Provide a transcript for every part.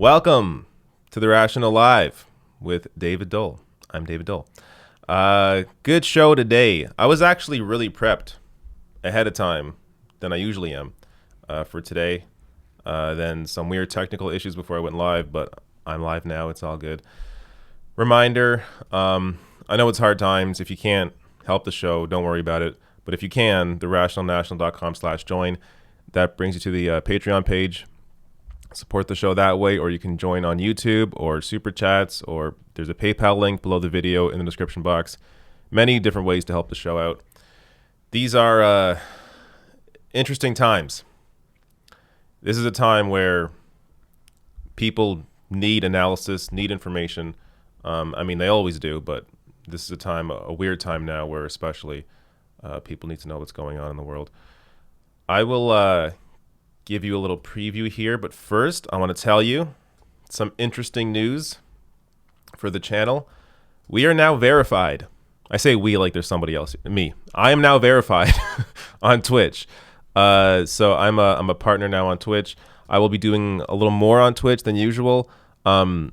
Welcome to The Rational Live with David Dole. I'm David Dole. Good show today. I was actually really prepped ahead of time than I usually am for today. Then some weird technical issues before I went live, but I'm live now. It's all good. Reminder, I know it's hard times. If you can't help the show, don't worry about it. But if you can, therationalnational.com/join. That brings you to the Patreon page. Support the show that way, or you can join on YouTube or Super Chats, or there's a PayPal link below the video in the description box. Many different ways to help the show out. These are interesting times. This is a time where people need analysis, need information. They always do, but this is a weird time now where especially people need to know what's going on in the world. I will give you a little preview here, but first I want to tell you some interesting news for the channel. We are now verified. I say we like there's somebody else. Me. I am now verified on Twitch. So I'm a partner now on Twitch. I will be doing a little more on Twitch than usual. So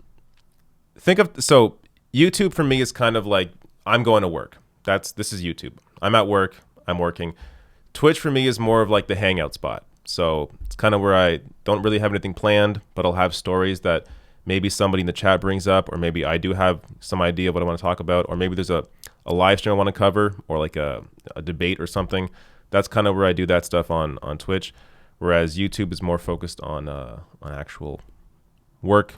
YouTube for me is kind of like I'm going to work. This is YouTube. I'm at work. I'm working. Twitch for me is more of like the hangout spot. So it's kind of where I don't really have anything planned, but I'll have stories that maybe somebody in the chat brings up, or maybe I do have some idea of what I want to talk about, or maybe there's a live stream I want to cover, or like a debate or something. That's kind of where I do that stuff on Twitch, whereas YouTube is more focused on actual work,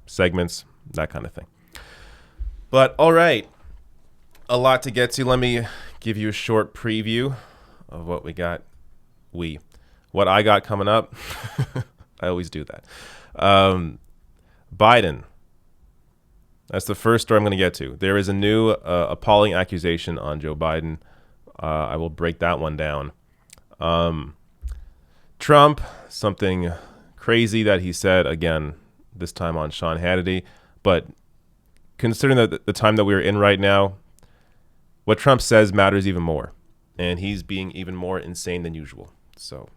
segments, that kind of thing. But all right, a lot to get to. Let me give you a short preview of what we got. What I got coming up. I always do that. Biden. That's the first story I'm going to get to. There is a new appalling accusation on Joe Biden. I will break that one down. Trump, something crazy that he said, again, this time on Sean Hannity. But considering the time that we're in right now, what Trump says matters even more. And he's being even more insane than usual. So,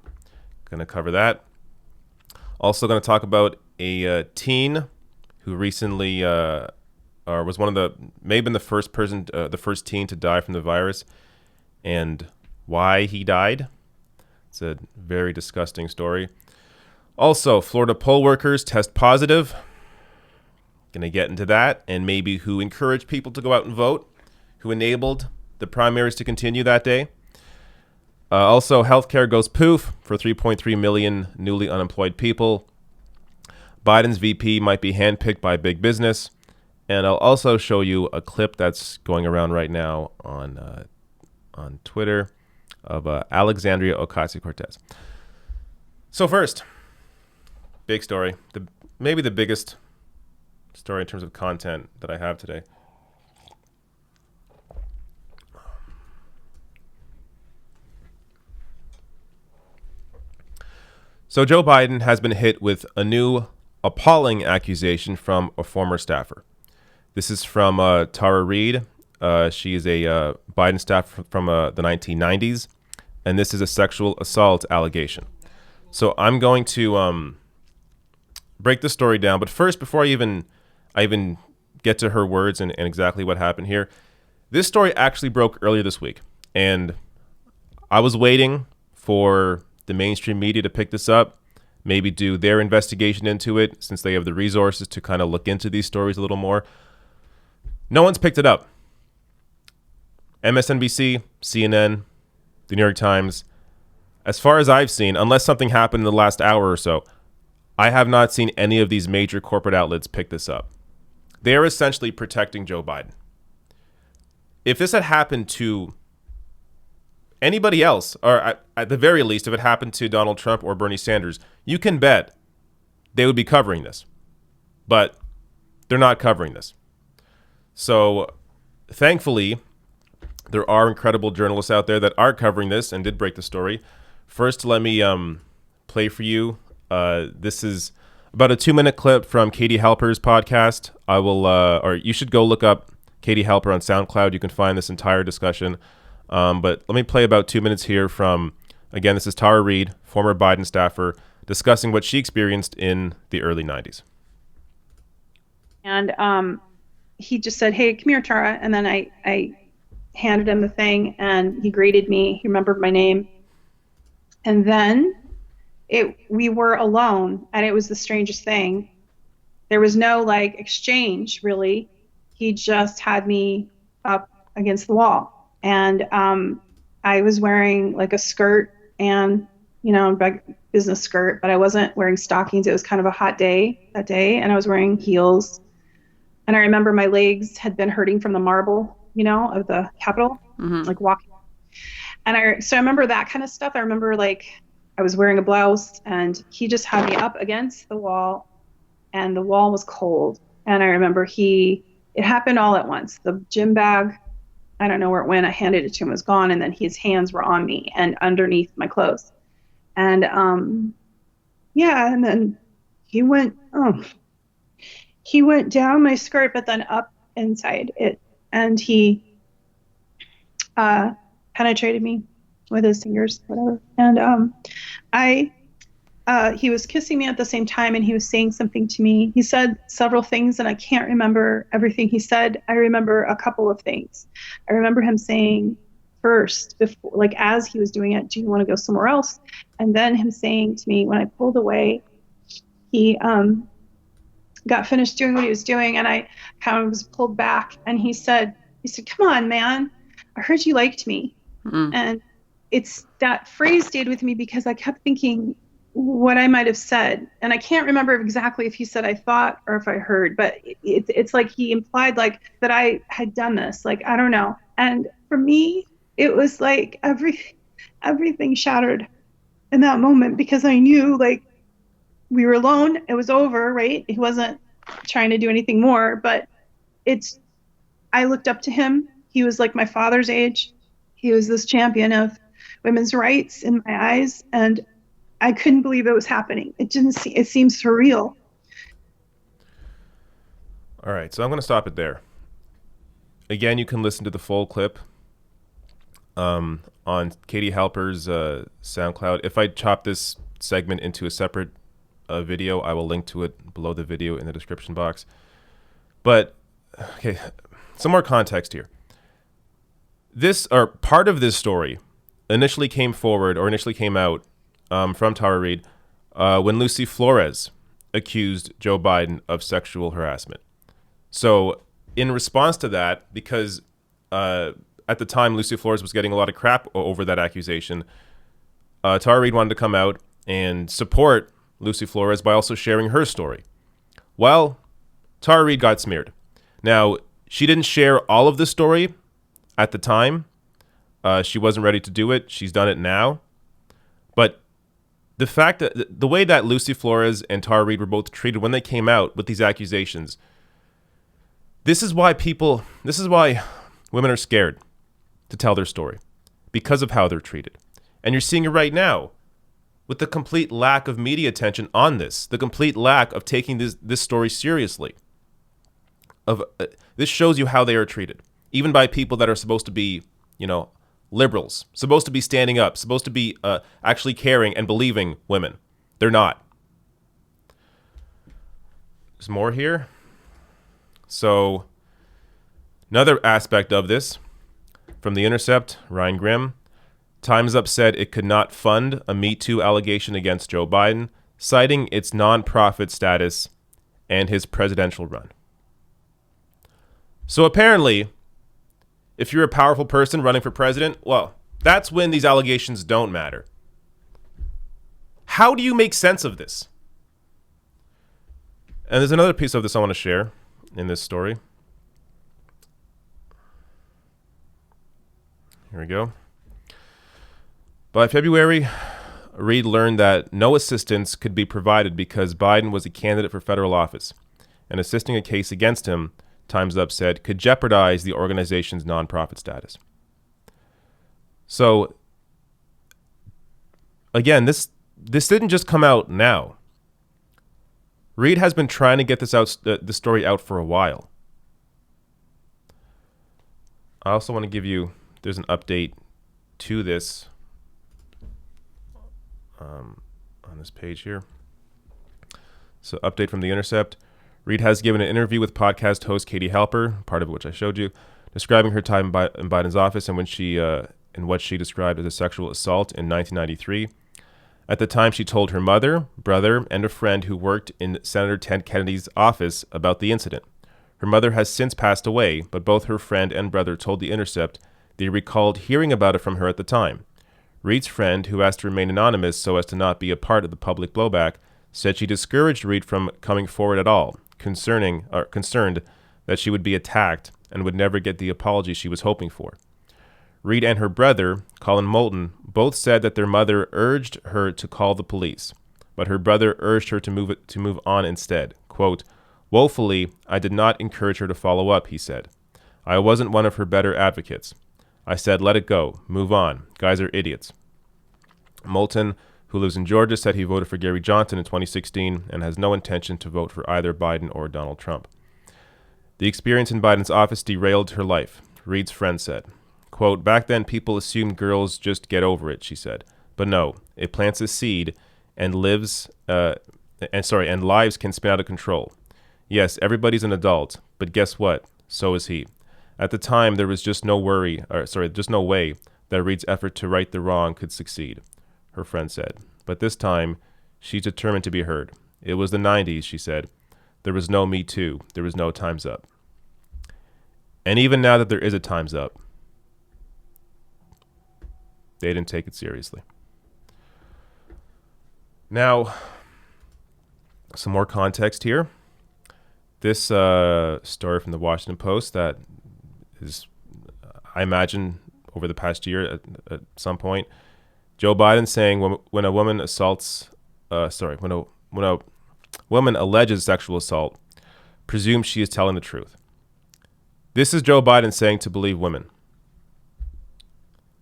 going to cover that. Also going to talk about a teen who recently was may have been the first teen to die from the virus, and why he died. It's a very disgusting story. Also, Florida poll workers test positive. Going to get into that, and maybe who encouraged people to go out and vote, who enabled the primaries to continue that day. Also, healthcare goes poof for 3.3 million newly unemployed people. Biden's VP might be handpicked by big business. And I'll also show you a clip that's going around right now on Twitter of Alexandria Ocasio-Cortez. So first, big story. Maybe the biggest story in terms of content that I have today. So Joe Biden has been hit with a new appalling accusation from a former staffer. This is from Tara Reid. She is a Biden staffer from the 1990s, and this is a sexual assault allegation. So I'm going to break the story down, but first, before I even get to her words and exactly what happened here, this story actually broke earlier this week, and I was waiting for the mainstream media to pick this up, maybe do their investigation into it, since they have the resources to kind of look into these stories a little more. No one's picked it up. MSNBC, CNN, the New York Times, as far as I've seen, unless something happened in the last hour or so, I have not seen any of these major corporate outlets pick this up. They are essentially protecting Joe Biden. If this had happened to anybody else, or at the very least, if it happened to Donald Trump or Bernie Sanders, you can bet they would be covering this. But they're not covering this. So thankfully, there are incredible journalists out there that are covering this and did break the story. First, let me play for you. This is about a 2-minute clip from Katie Halper's podcast. Or you should go look up Katie Halper on SoundCloud. You can find this entire discussion. But let me play about 2 minutes here from, again, this is Tara Reid, former Biden staffer, discussing what she experienced in the early 90s. And he just said, "Hey, come here, Tara." And then I handed him the thing, and he greeted me. He remembered my name. And then we were alone, and it was the strangest thing. There was no like exchange really. He just had me up against the wall, and I was wearing like a skirt and a business skirt, but I wasn't wearing stockings. It was kind of a hot day that day, and I was wearing heels. And I remember my legs had been hurting from the marble, of the Capitol, like walking. And so I remember that kind of stuff. I remember like I was wearing a blouse, and he just had me up against the wall, and the wall was cold. And I remember it happened all at once. The gym bag, I don't know where it went. I handed it to him, it was gone. And then his hands were on me and underneath my clothes. And yeah, and then he went, he went down my skirt, but then up inside it. And he penetrated me with his fingers, whatever. And he was kissing me at the same time, and he was saying something to me. He said several things, and I can't remember everything he said. I remember a couple of things. I remember him saying first, before, like as he was doing it, "Do you want to go somewhere else?" And then him saying to me when I pulled away, he got finished doing what he was doing, and I kind of was pulled back, and he said, "Come on, man, I heard you liked me." And that phrase stayed with me because I kept thinking what I might have said. And I can't remember exactly if he said I thought or if I heard, but it's like he implied like that I had done this. Like, I don't know. And for me, it was like everything shattered in that moment, because I knew like we were alone. It was over, right? He wasn't trying to do anything more, but I looked up to him. He was like my father's age. He was this champion of women's rights in my eyes. And I couldn't believe it was happening. It seemed surreal. All right, so I'm going to stop it there. Again, you can listen to the full clip on Katie Halper's SoundCloud. If I chop this segment into a separate video, I will link to it below the video in the description box. But, okay, some more context here. Part of this story initially came out from Tara Reade when Lucy Flores accused Joe Biden of sexual harassment. So in response to that, because at the time Lucy Flores was getting a lot of crap over that accusation, Tara Reade wanted to come out and support Lucy Flores by also sharing her story. Well, Tara Reade got smeared. Now, she didn't share all of the story at the time. She wasn't ready to do it. She's done it now. But the fact that the way that Lucy Flores and Tara Reade were both treated when they came out with these accusations, this is why women are scared to tell their story, because of how they're treated. And you're seeing it right now with the complete lack of media attention on this, the complete lack of taking this story seriously. This shows you how they are treated, even by people that are supposed to be, liberals, supposed to be standing up, supposed to be actually caring and believing women. They're not. There's more here. So, another aspect of this, from The Intercept, Ryan Grimm, Time's Up said it could not fund a Me Too allegation against Joe Biden, citing its nonprofit status and his presidential run. So apparently, if you're a powerful person running for president, well, that's when these allegations don't matter. How do you make sense of this? And there's another piece of this I want to share in this story. Here we go. By February, Reade learned that no assistance could be provided because Biden was a candidate for federal office, and assisting a case against him, Time's Up said, could jeopardize the organization's nonprofit status. So, again, this didn't just come out now. Reade has been trying to get this story out for a while. I also want to give you, there's an update to this. on this page here. So update from The Intercept. Reid has given an interview with podcast host Katie Halper, part of which I showed you, describing her time in Biden's office and in what she described as a sexual assault in 1993. At the time, she told her mother, brother, and a friend who worked in Senator Ted Kennedy's office about the incident. Her mother has since passed away, but both her friend and brother told The Intercept they recalled hearing about it from her at the time. Reid's friend, who asked to remain anonymous so as to not be a part of the public blowback, said she discouraged Reid from coming forward at all, concerned that she would be attacked and would never get the apology she was hoping for. Reid and her brother, Colin Moulton, both said that their mother urged her to call the police, but her brother urged her to move on instead. Quote, "Woefully, I did not encourage her to follow up," he said. "I wasn't one of her better advocates. I said, let it go, move on. Guys are idiots." Moulton, who lives in Georgia, said he voted for Gary Johnson in 2016 and has no intention to vote for either Biden or Donald Trump. The experience in Biden's office derailed her life, Reid's friend said. Quote, "Back then people assumed girls just get over it," she said. "But no, it plants a seed and lives can spin out of control. Yes, everybody's an adult, but guess what? So is he. At the time, there was just no way that Reid's effort to right the wrong could succeed," her friend said. But this time, she's determined to be heard. "It was the 90s," she said. "There was no Me Too. There was no Time's Up. And even now that there is a Time's Up, they didn't take it seriously." Now, some more context here. This story from the Washington Post that is, I imagine, over the past year at some point, Joe Biden saying when a woman alleges sexual assault, presume she is telling the truth. This is Joe Biden saying to believe women.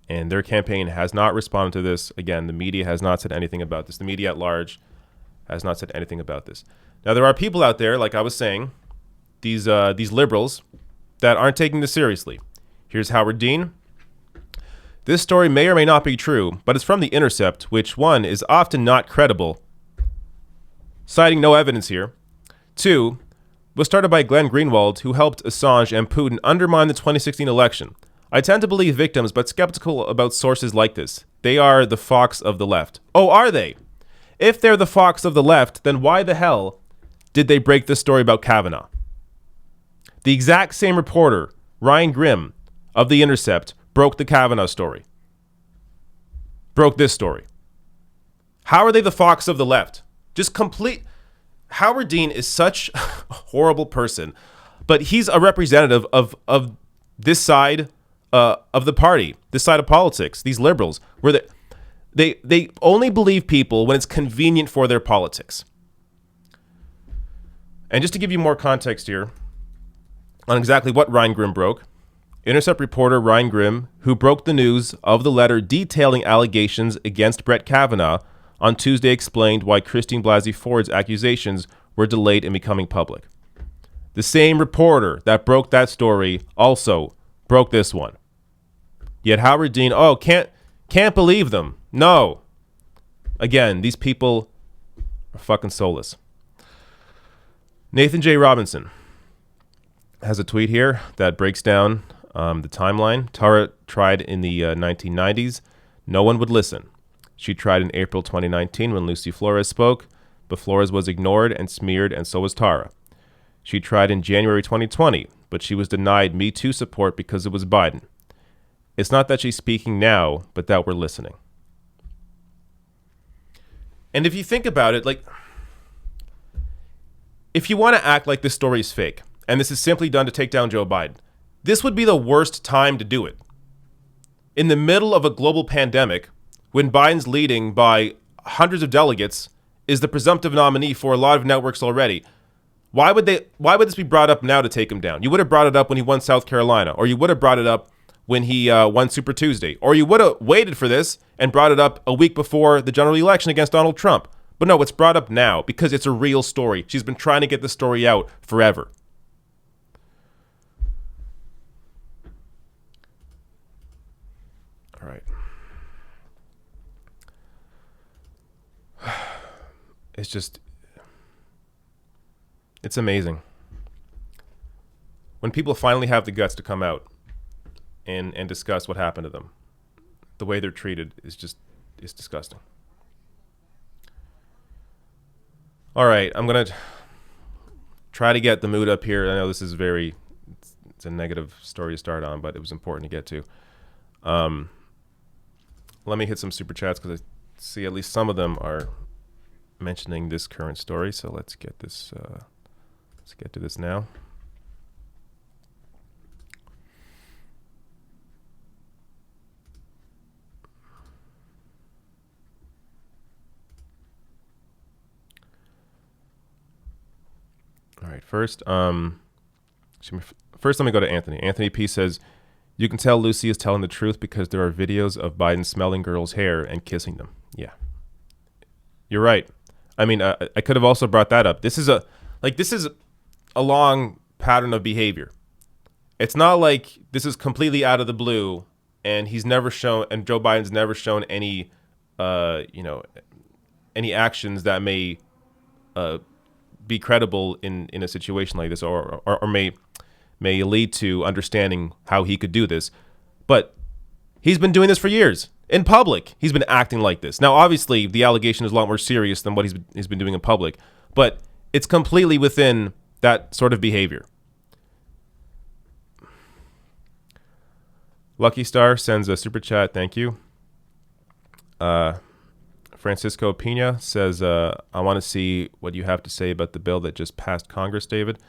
And their campaign has not responded to this. Again, the media has not said anything about this. The media at large has not said anything about this. Now, there are people out there, like I was saying, these liberals that aren't taking this seriously. Here's Howard Dean. "This story may or may not be true, but it's from The Intercept, which, one, is often not credible, citing no evidence here. Two, was started by Glenn Greenwald, who helped Assange and Putin undermine the 2016 election. I tend to believe victims, but skeptical about sources like this. They are the fox of the left." Oh, are they? If they're the fox of the left, then why the hell did they break this story about Kavanaugh? The exact same reporter, Ryan Grimm of The Intercept, broke the Kavanaugh story. Broke this story. How are they the fox of the left? Howard Dean is such a horrible person, but he's a representative of this side of the party, this side of politics, these liberals, where they only believe people when it's convenient for their politics. And just to give you more context here on exactly what Ryan Grimm broke, Intercept reporter Ryan Grimm, who broke the news of the letter detailing allegations against Brett Kavanaugh on Tuesday, explained why Christine Blasey Ford's accusations were delayed in becoming public. The same reporter that broke that story also broke this one. Yet Howard Dean, can't believe them. No. Again, these people are fucking soulless. Nathan J. Robinson has a tweet here that breaks down the timeline. Tara tried in the 1990s. No one would listen. She tried in April 2019 when Lucy Flores spoke, but Flores was ignored and smeared, and so was Tara. She tried in January 2020, but she was denied Me Too support because it was Biden. It's not that she's speaking now, but that we're listening. And if you think about it, like, if you want to act like this story is fake, and this is simply done to take down Joe Biden, this would be the worst time to do it. In the middle of a global pandemic, when Biden's leading by hundreds of delegates, is the presumptive nominee for a lot of networks already. Why would this be brought up now to take him down? You would have brought it up when he won South Carolina, or you would have brought it up when he won Super Tuesday, or you would have waited for this and brought it up a week before the general election against Donald Trump. But no, it's brought up now because it's a real story. She's been trying to get the story out forever. All right. it's just, it's amazing. When people finally have the guts to come out and discuss what happened to them, the way they're treated is disgusting. All right, I'm going to try to get the mood up here. I know this is it's a negative story to start on, but it was important to get to. Let me hit some super chats because I see at least some of them are mentioning this current story. So let's get this. Let's get to this now. All right, first, let me go to Anthony. Anthony P says, you can tell Lucy is telling the truth because there are videos of Biden smelling girls' hair and kissing them. Yeah, you're right. I mean, I could have also brought that up. This is a long pattern of behavior. It's not like this is completely out of the blue, and Joe Biden's never shown any, any actions that may, be credible in a situation like this, or may lead to understanding how he could do this. But he's been doing this for years in public. He's been acting like this. Now, obviously, the allegation is a lot more serious than what he's been doing in public, but it's completely within that sort of behavior. Lucky Star sends a super chat. Thank you. Francisco Pina says, I want to see what you have to say about the bill that just passed Congress, David.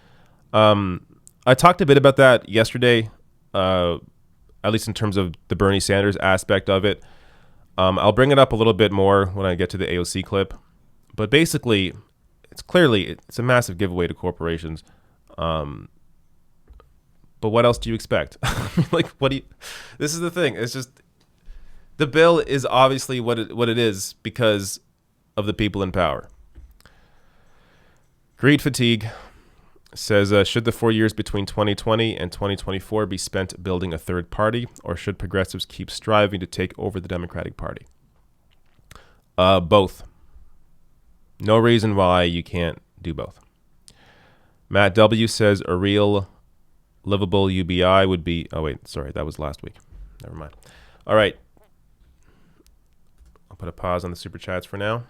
I talked a bit about that yesterday, at least in terms of the Bernie Sanders aspect of it. I'll bring it up a little bit more when I get to the AOC clip. But basically, it's a massive giveaway to corporations. But what else do you expect? This is the thing. It's just, the bill is obviously what it is because of the people in power. Greed Fatigue says, should the 4 years between 2020 and 2024 be spent building a third party, or should progressives keep striving to take over the Democratic Party? Both. No reason why you can't do both. Matt W. says a real livable UBI would be... Oh, wait, sorry, that was last week. Never mind. All right. I'll put a pause on the super chats for now.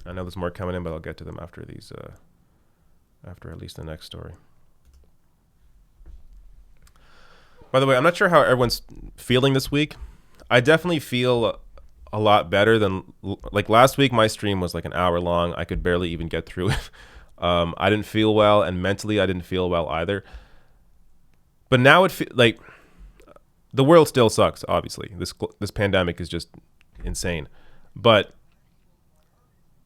I know there's more coming in, but I'll get to them after these... after at least the next story. By the way, I'm not sure how everyone's feeling this week. I definitely feel a lot better than, like, last week. My stream was like an hour long. I could barely even get through it. I didn't feel well, and mentally I didn't feel well either. But now it feels like the world still sucks. Obviously, this pandemic is just insane, but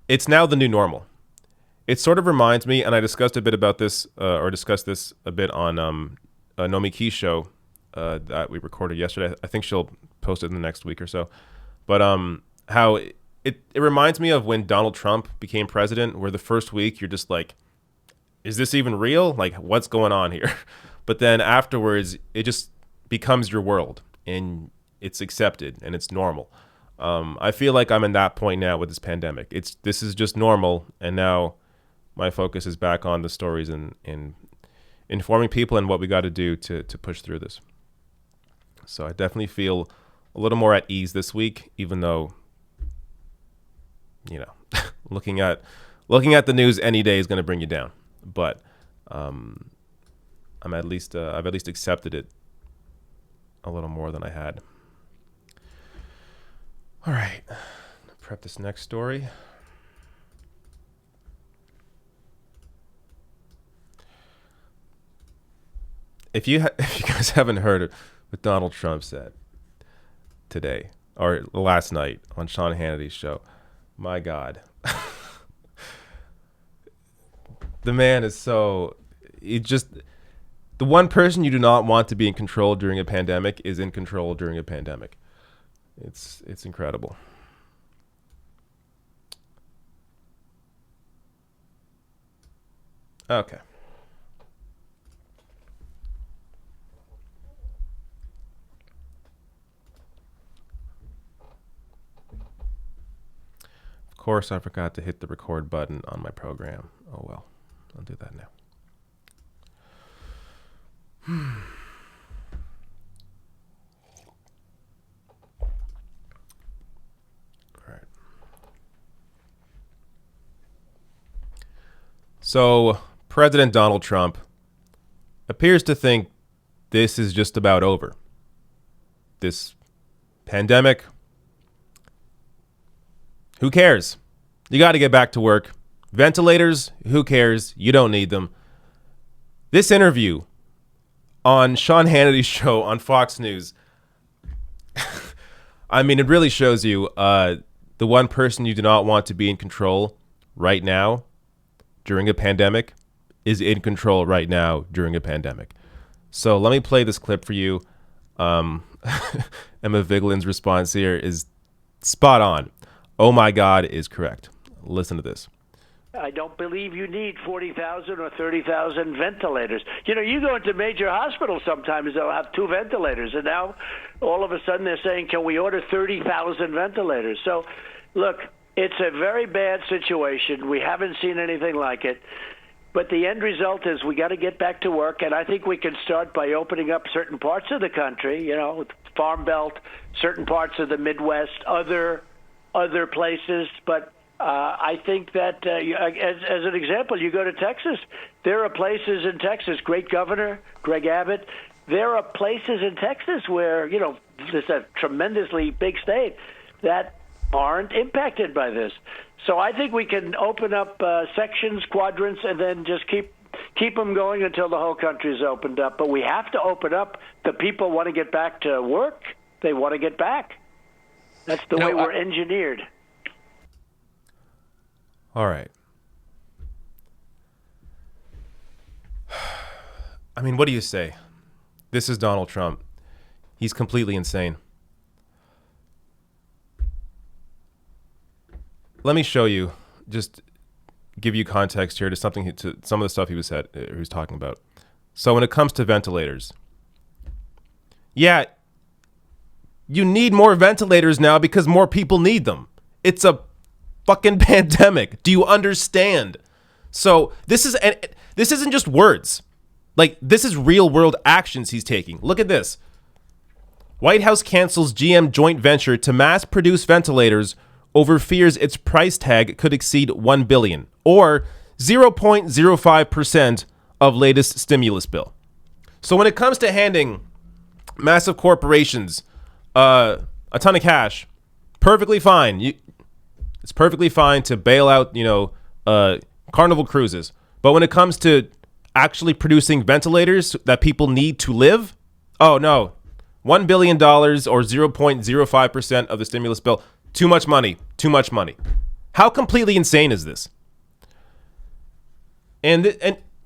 it's now the new normal. It sort of reminds me, and I discussed a bit about this, or discussed this a bit on Nomi Key's show that we recorded yesterday. I think she'll post it in the next week or so. But how it reminds me of when Donald Trump became president, where the first week you're just like, is this even real? Like, what's going on here? But then afterwards, it just becomes your world, and it's accepted, and it's normal. I feel like I'm in that point now with this pandemic. This is just normal, and now my focus is back on the stories and informing people and what we got to do to push through this. So I definitely feel a little more at ease this week, even though, looking at the news any day is going to bring you down. But I've at least accepted it a little more than I had. All right, prep this next story. If you guys haven't heard what Donald Trump said today or last night on Sean Hannity's show, my God, the man is the one person you do not want to be in control during a pandemic is in control during a pandemic. It's incredible. Okay. course, I forgot to hit the record button on my program. Oh well, I'll do that now. All right. So, President Donald Trump appears to think this is just about over. This pandemic, who cares? You got to get back to work. Ventilators, who cares? You don't need them. This interview on Sean Hannity's show on Fox News, I mean, it really shows you the one person you do not want to be in control right now during a pandemic is in control right now during a pandemic. So let me play this clip for you. Emma Viglin's response here is spot on. Oh my God is correct. Listen to this. I don't believe you need 40,000 or 30,000 ventilators. You know, you go into major hospitals sometimes, they'll have 2 ventilators, and now all of a sudden they're saying, can we order 30,000 ventilators? So, look, it's a very bad situation. We haven't seen anything like it. But the end result is we got to get back to work, and I think we can start by opening up certain parts of the country, you know, Farm Belt, certain parts of the Midwest, other places. But I think that, as an example, you go to Texas. There are places in Texas, great governor, Greg Abbott. There are places in Texas where, you know, this is a tremendously big state that aren't impacted by this. So I think we can open up sections, quadrants, and then just keep them going until the whole country is opened up. But we have to open up. The people want to get back to work. They want to get back. That's the way we're engineered. All right. I mean, what do you say? This is Donald Trump. He's completely insane. Let me show you, just give you context here to some of the stuff he was talking about. So when it comes to ventilators, yeah, you need more ventilators now because more people need them. It's a fucking pandemic. Do you understand? So this isn't just words. Like, this is real world actions he's taking. Look at this. White House cancels GM joint venture to mass produce ventilators over fears its price tag could exceed $1 billion, or 0.05% of latest stimulus bill. So when it comes to handing massive corporations a ton of cash, perfectly fine. It's perfectly fine to bail out, Carnival Cruises. But when it comes to actually producing ventilators that people need to live, oh no, $1 billion or 0.05% of the stimulus bill. Too much money. Too much money. How completely insane is this? And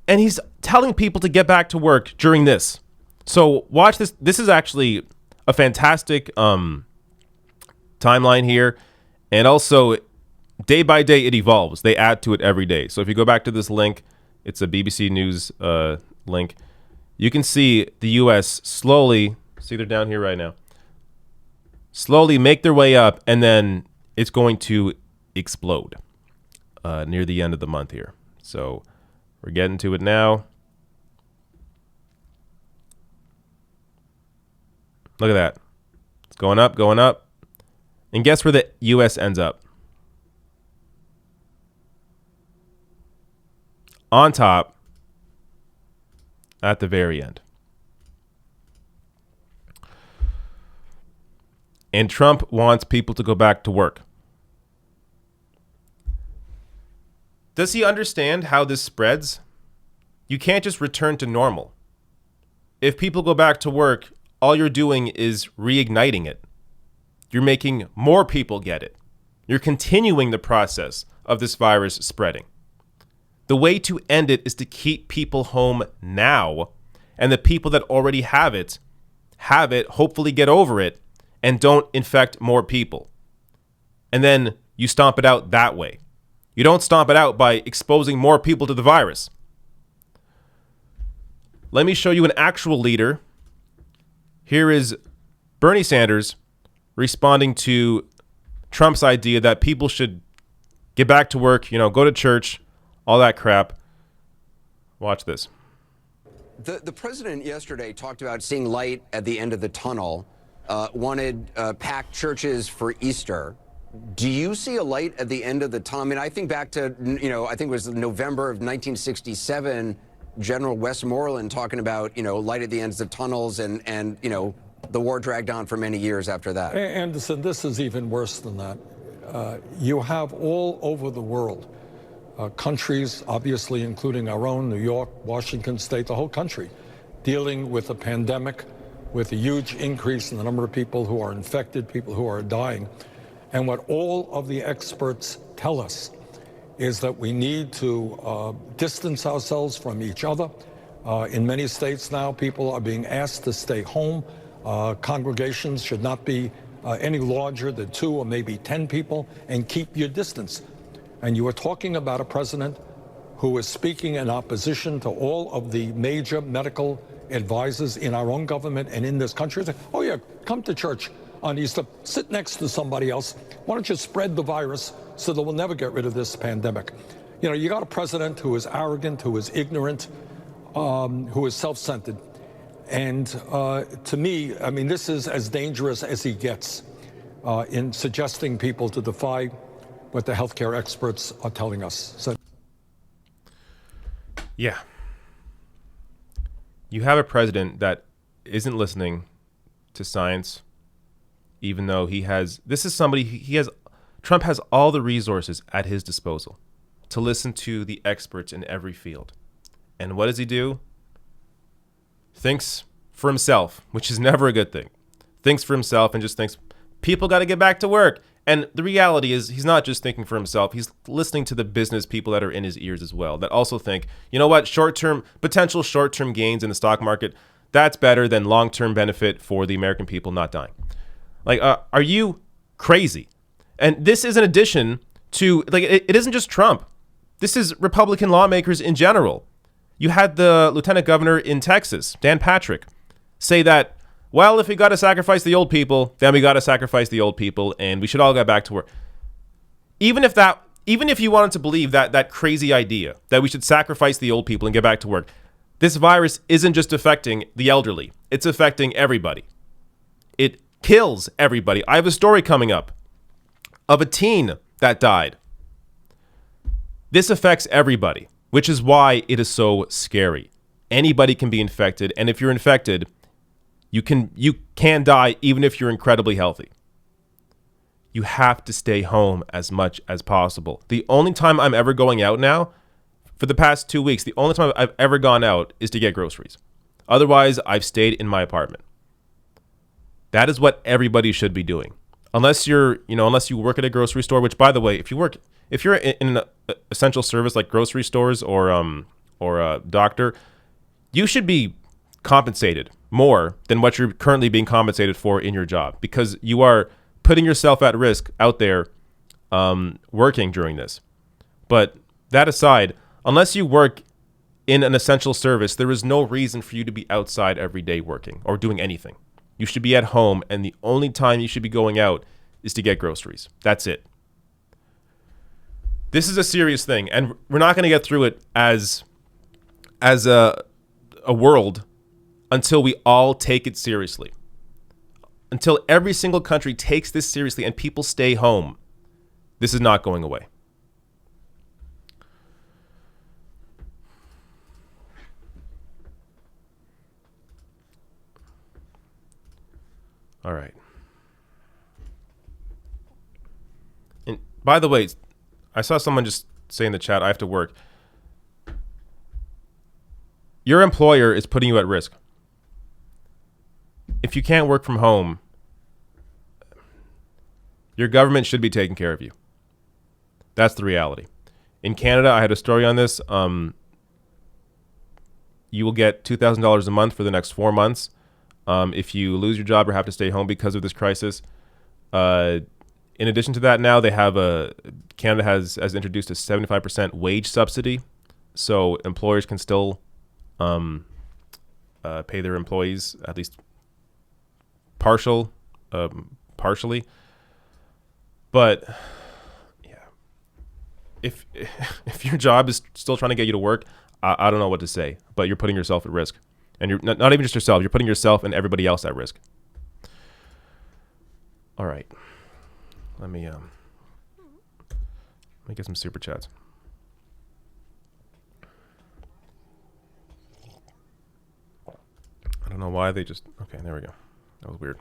he's telling people to get back to work during this. So watch this. This is actually a fantastic timeline here. And also, day by day, it evolves. They add to it every day. So if you go back to this link, it's a BBC News link. You can see the U.S. slowly, see they're down here right now, slowly make their way up, and then it's going to explode near the end of the month here. So we're getting to it now. Look at that. It's going up, going up. And guess where the U.S. ends up? On top at the very end. And Trump wants people to go back to work. Does he understand how this spreads? You can't just return to normal. If people go back to work, all you're doing is reigniting it. You're making more people get it. You're continuing the process of this virus spreading. The way to end it is to keep people home now, and the people that already have it, hopefully get over it, and don't infect more people. And then you stomp it out that way. You don't stomp it out by exposing more people to the virus. Let me show you an actual leader. Here is Bernie Sanders responding to Trump's idea that people should get back to work, go to church, all that crap. Watch this. The president yesterday talked about seeing light at the end of the tunnel, wanted packed churches for Easter. Do you see a light at the end of the tunnel? I mean, I think back to, I think it was November of 1967, General Westmoreland talking about, light at the ends of tunnels and the war dragged on for many years after that. Anderson, this is even worse than that. You have all over the world countries, obviously including our own, New York, Washington State, the whole country, dealing with a pandemic, with a huge increase in the number of people who are infected, people who are dying. And what all of the experts tell us is that we need to distance ourselves from each other. In many states now, people are being asked to stay home. Congregations should not be any larger than 2 or maybe 10 people, and keep your distance. And you are talking about a president who is speaking in opposition to all of the major medical advisors in our own government and in this country. Oh yeah, come to church on Easter, sit next to somebody else. Why don't you spread the virus so that we'll never get rid of this pandemic? You got a president who is arrogant, who is ignorant, who is self-centered. And to me, this is as dangerous as he gets in suggesting people to defy what the healthcare experts are telling us. So, yeah. You have a president that isn't listening to science, even though Trump has all the resources at his disposal to listen to the experts in every field. And what does he do? Thinks for himself, which is never a good thing. Thinks for himself and just thinks people got to get back to work. And the reality is he's not just thinking for himself. He's listening to the business people that are in his ears as well, that also think, you know what, potential short-term gains in the stock market, that's better than long-term benefit for the American people not dying. Like, are you crazy? And this is in addition to, it isn't just Trump. This is Republican lawmakers in general. You had the lieutenant governor in Texas, Dan Patrick, say that, well, if we got to sacrifice the old people, then we got to sacrifice the old people, and we should all get back to work. Even if you wanted to believe that crazy idea that we should sacrifice the old people and get back to work, this virus isn't just affecting the elderly. It's affecting everybody. It kills everybody. I have a story coming up of a teen that died. This affects everybody, which is why it is so scary. Anybody can be infected, and if you're infected, you can die even if you're incredibly healthy. You have to stay home as much as possible. The only time I'm ever going out now, for the past 2 weeks, the only time I've ever gone out is to get groceries. Otherwise, I've stayed in my apartment. That is what everybody should be doing. Unless you work at a grocery store, which, by the way, if you're in an essential service like grocery stores or a doctor, you should be compensated more than what you're currently being compensated for in your job, because you are putting yourself at risk out there working during this. But that aside, unless you work in an essential service, there is no reason for you to be outside every day working or doing anything. You should be at home, and the only time you should be going out is to get groceries. That's it. This is a serious thing, and we're not going to get through it as a world until we all take it seriously. Until every single country takes this seriously and people stay home, this is not going away. All right. And by the way, I saw someone just say in the chat, I have to work. Your employer is putting you at risk. If you can't work from home, your government should be taking care of you. That's the reality. In Canada, I had a story on this. You will get $2,000 a month for the next 4 months. If you lose your job or have to stay home because of this crisis. In addition to that, now they have Canada has introduced a 75% wage subsidy, so employers can still pay their employees at least partially. But yeah, if if your job is still trying to get you to work, I don't know what to say. But you're putting yourself at risk, and you're not even just yourself. You're putting yourself and everybody else at risk. All right, let me get some super chats. I don't know why they just... Okay, there we go. That was weird.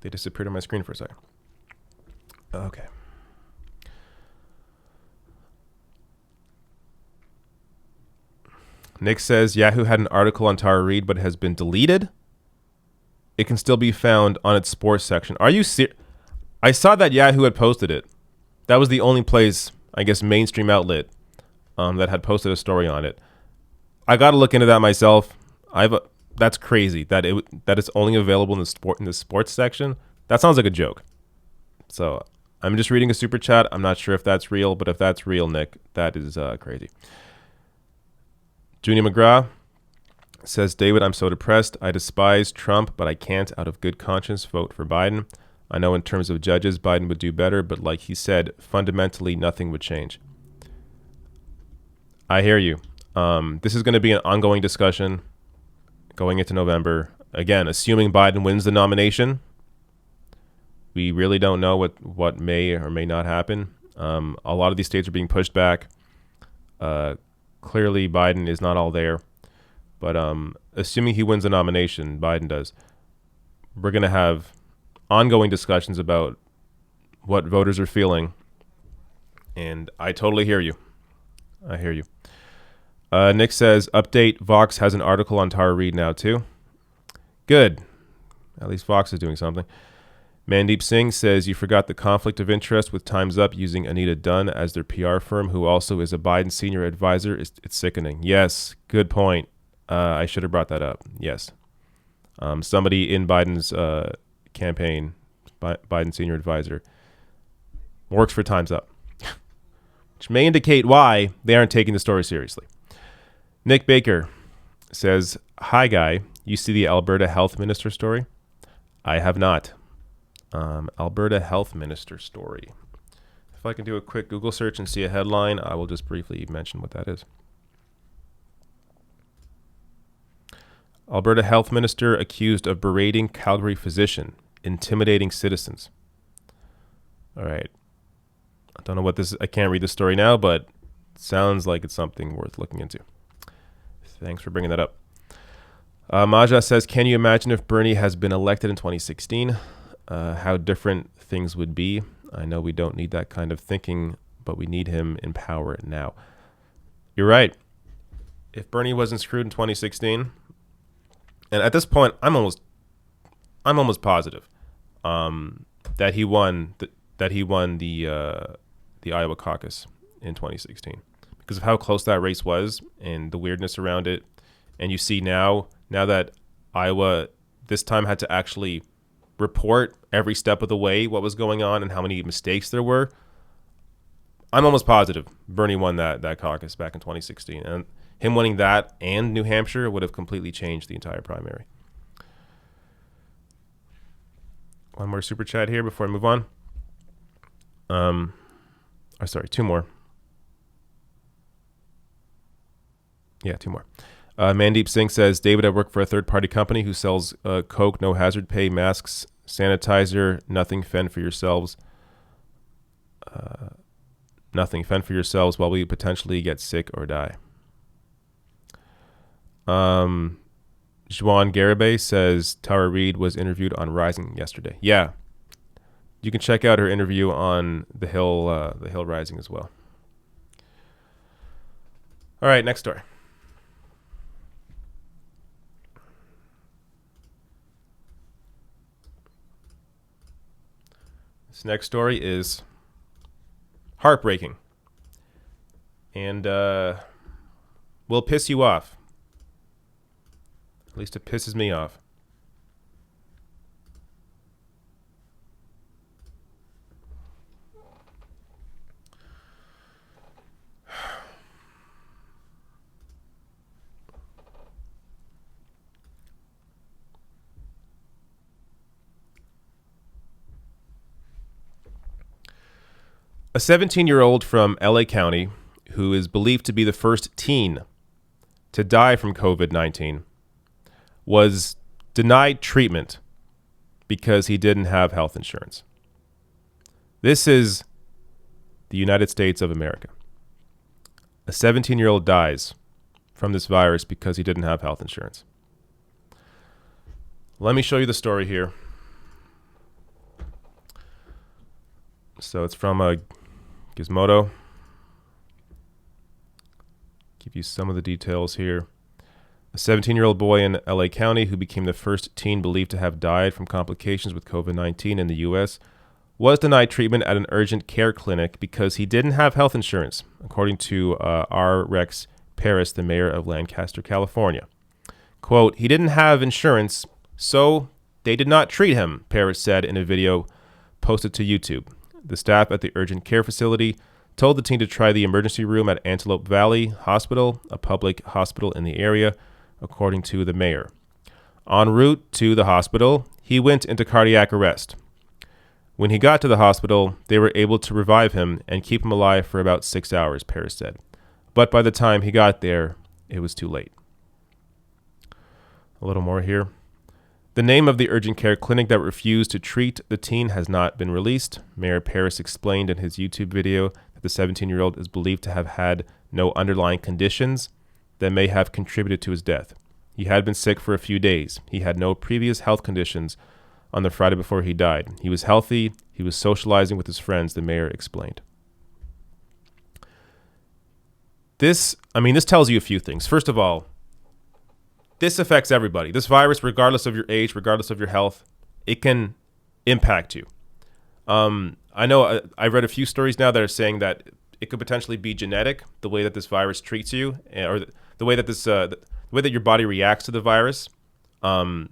They disappeared on my screen for a second. Okay. Nick says Yahoo had an article on Tara Reid, but has been deleted. It can still be found on its sports section. Are you serious? I saw that Yahoo had posted it. That was the only place, I guess, mainstream outlet that had posted a story on it. I got to look into that myself. That's crazy that it's only available in the sports section. That sounds like a joke. So I'm just reading a super chat. I'm not sure if that's real, but if that's real, Nick, that is crazy. Junior McGrath says, David, I'm so depressed. I despise Trump, but I can't, out of good conscience, vote for Biden. I know in terms of judges, Biden would do better, but like he said, fundamentally, nothing would change. I hear you. This is going to be an ongoing discussion going into November. Again, assuming Biden wins the nomination, we really don't know what may or may not happen. A lot of these states are being pushed back. Clearly, Biden is not all there. But assuming he wins the nomination, Biden does, we're going to have ongoing discussions about what voters are feeling. And I totally hear you. I hear you. Nick says, update, Vox has an article on Tara Reid now too. Good. At least Vox is doing something. Mandeep Singh says, you forgot the conflict of interest with Time's Up using Anita Dunn as their PR firm, who also is a Biden senior advisor. It's sickening. Yes, good point. I should have brought that up. Yes. Somebody in Biden's campaign, Biden senior advisor, works for Time's Up, which may indicate why they aren't taking the story seriously. Nick Baker says, hi, guy. You see the Alberta health minister story? I have not. Alberta health minister story. If I can do a quick Google search and see a headline, I will just briefly mention what that is. Alberta health minister accused of berating Calgary physician, intimidating citizens. All right. I don't know what this is. I can't read the story now, but it sounds like it's something worth looking into. Thanks for bringing that up. Maja says, can you imagine if Bernie has been elected in 2016? How different things would be. I know we don't need that kind of thinking, but we need him in power now. You're right. If Bernie wasn't screwed in 2016, and at this point, I'm almost positive that he won the Iowa caucus in 2016 because of how close that race was and the weirdness around it. And you see now that Iowa this time had to actually report every step of the way what was going on and how many mistakes there were. I'm almost positive Bernie won that caucus back in 2016. And him winning that and New Hampshire would have completely changed the entire primary. One more super chat here before I move on. Two more. Yeah, two more. Mandeep Singh says, David, I work for a third-party company who sells Coke, no hazard pay, masks, sanitizer, nothing, fend for yourselves. Nothing, fend for yourselves while we potentially get sick or die. Juan Garibay says, Tara Reid was interviewed on Rising yesterday. Yeah. You can check out her interview on The Hill Rising as well. All right, next story. This next story is heartbreaking and will piss you off. At least it pisses me off. A 17-year-old from LA County, who is believed to be the first teen to die from COVID-19, was denied treatment because he didn't have health insurance. This is the United States of America. A 17-year-old dies from this virus because he didn't have health insurance. Let me show you the story here. So it's from Gizmodo. Give you some of the details here. A 17-year-old boy in LA County who became the first teen believed to have died from complications with COVID-19 in the U.S. was denied treatment at an urgent care clinic because he didn't have health insurance, according to R. Rex Paris, the mayor of Lancaster, California. Quote, "He didn't have insurance, so they did not treat him," Paris said in a video posted to YouTube. The staff at the urgent care facility told the teen to try the emergency room at Antelope Valley Hospital, a public hospital in the area, according to the mayor. En route to the hospital, he went into cardiac arrest. When he got to the hospital, they were able to revive him and keep him alive for about 6 hours, Paris said. But by the time he got there, it was too late. A little more here. The name of the urgent care clinic that refused to treat the teen has not been released. Mayor Paris explained in his YouTube video that the 17-year-old is believed to have had no underlying conditions that may have contributed to his death. He had been sick for a few days. He had no previous health conditions on the Friday before he died. He was healthy. He was socializing with his friends, the mayor explained. This tells you a few things. First of all, this affects everybody. This virus, regardless of your age, regardless of your health, it can impact you. I know I've read a few stories now that are saying that it could potentially be genetic, the way that this virus treats you, or the way that the way that your body reacts to the virus, and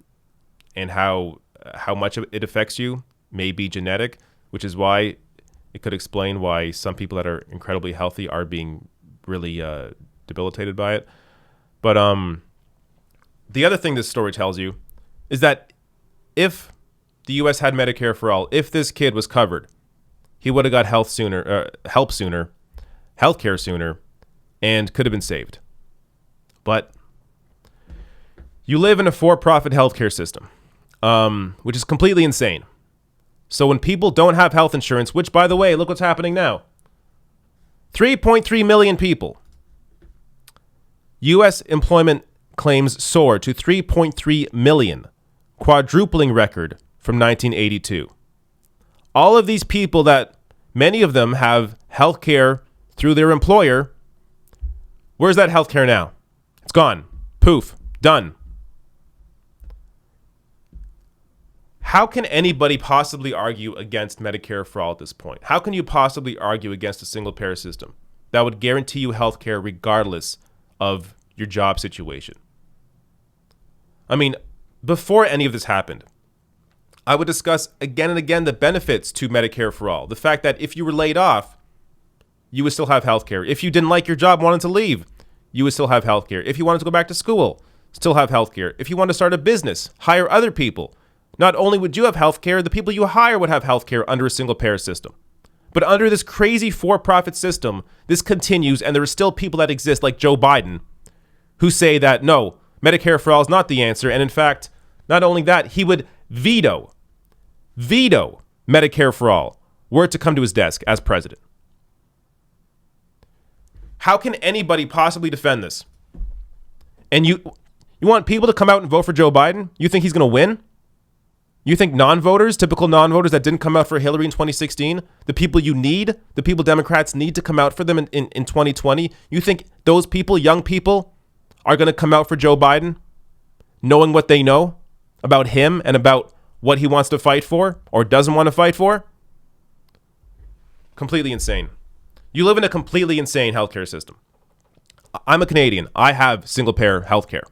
how much of it affects you may be genetic, which is why it could explain why some people that are incredibly healthy are being really debilitated by it. But the other thing this story tells you is that if the U.S. had Medicare for all, if this kid was covered, he would have got help sooner, healthcare sooner, and could have been saved. But you live in a for-profit healthcare system, which is completely insane. So when people don't have health insurance, which, by the way, look what's happening now. 3.3 million people. U.S. employment claims soar to 3.3 million, quadrupling record from 1982. All of these people that many of them have health care through their employer, where's that health care now? It's gone. Poof. Done. How can anybody possibly argue against Medicare for all at this point? How can you possibly argue against a single payer system that would guarantee you health care regardless of your job situation? I mean, before any of this happened, I would discuss again and again the benefits to Medicare for all. The fact that if you were laid off, you would still have health care. If you didn't like your job, wanted to leave, you would still have health care. If you wanted to go back to school, still have health care. If you wanted to start a business, hire other people. Not only would you have health care, the people you hire would have health care under a single payer system. But under this crazy for-profit system, this continues, and there are still people that exist like Joe Biden who say that, no, Medicare for all is not the answer. And in fact, not only that, he would veto Medicare for all were it to come to his desk as president. How can anybody possibly defend this? And you want people to come out and vote for Joe Biden? You think he's going to win? You think non-voters, typical non-voters that didn't come out for Hillary in 2016, the people you need, the people Democrats need to come out for them in 2020, you think those people, young people, are going to come out for Joe Biden, knowing what they know about him and about what he wants to fight for or doesn't want to fight for? Completely insane. You live in a completely insane healthcare system. I'm a Canadian. I have single-payer healthcare.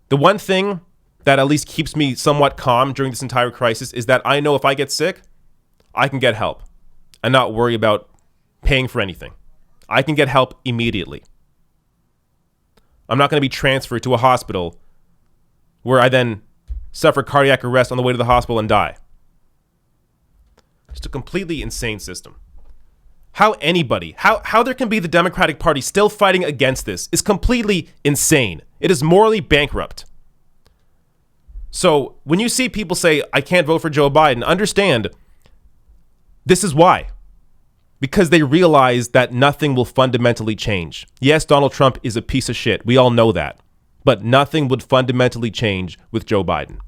The one thing that at least keeps me somewhat calm during this entire crisis is that I know if I get sick, I can get help and not worry about paying for anything. I can get help immediately. I'm not going to be transferred to a hospital where I then suffer cardiac arrest on the way to the hospital and die. Just a completely insane system. How anybody, how there can be the Democratic Party still fighting against this is completely insane. It is morally bankrupt. So when you see people say, I can't vote for Joe Biden, understand this is why. Because they realize that nothing will fundamentally change. Yes, Donald Trump is a piece of shit. We all know that. But nothing would fundamentally change with Joe Biden.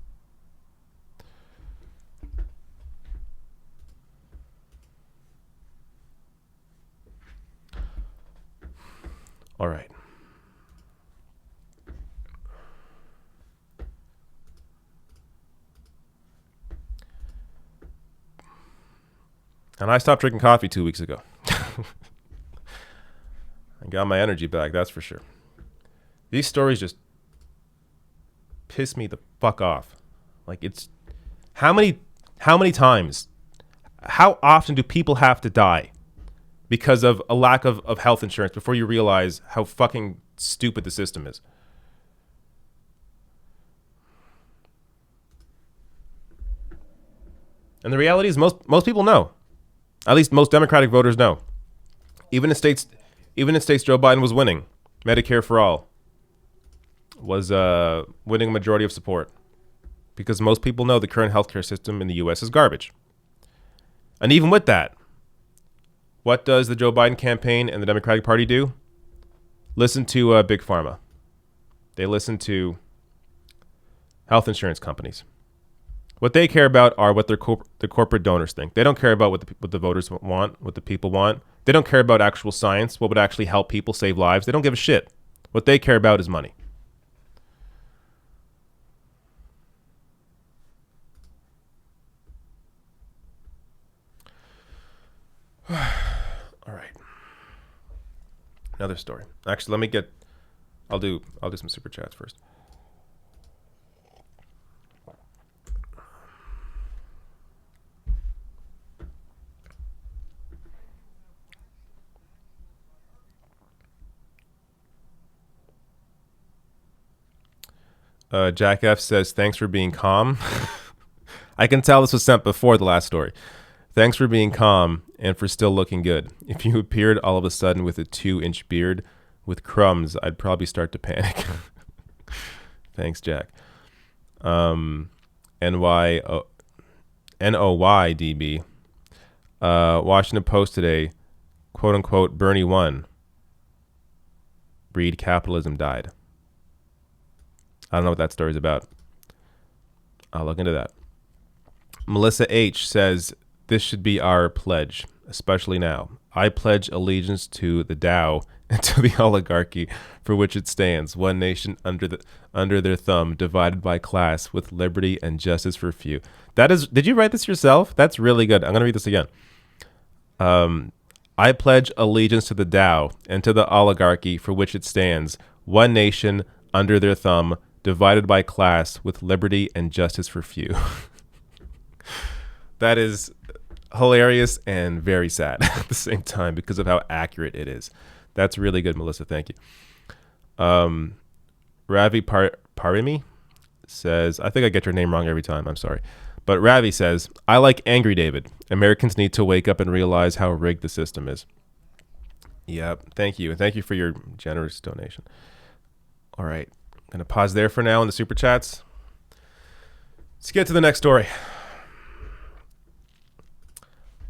All right. And I stopped drinking coffee 2 weeks ago. I got my energy back, that's for sure. These stories just piss me the fuck off. Like, it's how many times, how often do people have to die because of a lack of health insurance before you realize how fucking stupid the system is? And the reality is most people know. At least most Democratic voters know. Even in states Joe Biden was winning, Medicare for all was winning a majority of support, because most people know the current healthcare system in the U.S. is garbage. And even with that, what does the Joe Biden campaign and the Democratic Party do? Listen to Big Pharma. They listen to health insurance companies. What they care about are what their corporate donors think. They don't care about what the voters want, what the people want. They don't care about actual science, what would actually help people save lives. They don't give a shit. What they care about is money. All right. Another story. Actually, I'll do some super chats first. Jack F says, thanks for being calm. I can tell this was sent before the last story. Thanks for being calm and for still looking good. If you appeared all of a sudden with a 2-inch beard with crumbs, I'd probably start to panic. Thanks, Jack. NOYDB. Washington Post today, quote unquote, Bernie won. Breed capitalism died. I don't know what that story's about. I'll look into that. Melissa H. says, this should be our pledge, especially now. I pledge allegiance to the Tao and to the oligarchy for which it stands, one nation under their thumb, divided by class, with liberty and justice for few. Did you write this yourself? That's really good. I'm going to read this again. I pledge allegiance to the Tao and to the oligarchy for which it stands, one nation under their thumb, divided by class, with liberty and justice for few. That is hilarious and very sad at the same time because of how accurate it is. That's really good, Melissa. Thank you. Ravi Parimi says, I think I get your name wrong every time. I'm sorry. But Ravi says, I like Angry David. Americans need to wake up and realize how rigged the system is. Yep. Thank you. And thank you for your generous donation. All right. I'm going to pause there for now in the super chats. Let's get to the next story.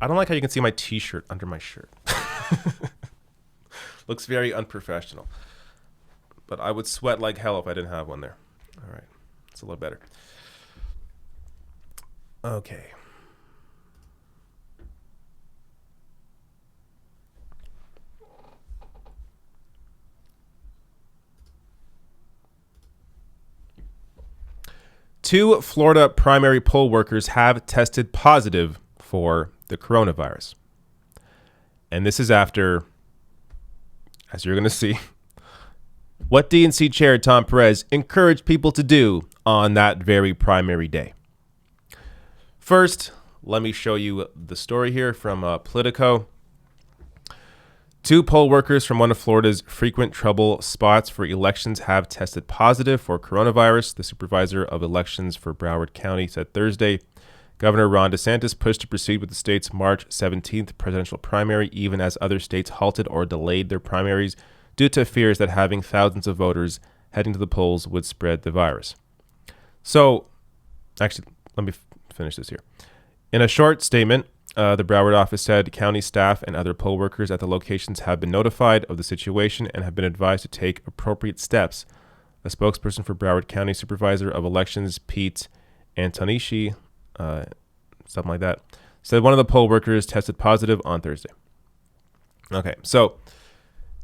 I don't like how you can see my t-shirt under my shirt. Looks very unprofessional. But I would sweat like hell if I didn't have one there. All right. It's a little better. Okay. Two Florida primary poll workers have tested positive for the coronavirus. And this is after, as you're going to see, what DNC Chair Tom Perez encouraged people to do on that very primary day. First, let me show you the story here from Politico. Two poll workers from one of Florida's frequent trouble spots for elections have tested positive for coronavirus, the supervisor of elections for Broward County said Thursday, Governor Ron DeSantis pushed to proceed with the state's March 17th presidential primary, even as other states halted or delayed their primaries due to fears that having thousands of voters heading to the polls would spread the virus. So, actually, let me finish this here. In a short statement, the Broward office said county staff and other poll workers at the locations have been notified of the situation and have been advised to take appropriate steps. A spokesperson for Broward County Supervisor of Elections, Pete Antonishi, something like that, said one of the poll workers tested positive on Thursday. Okay, so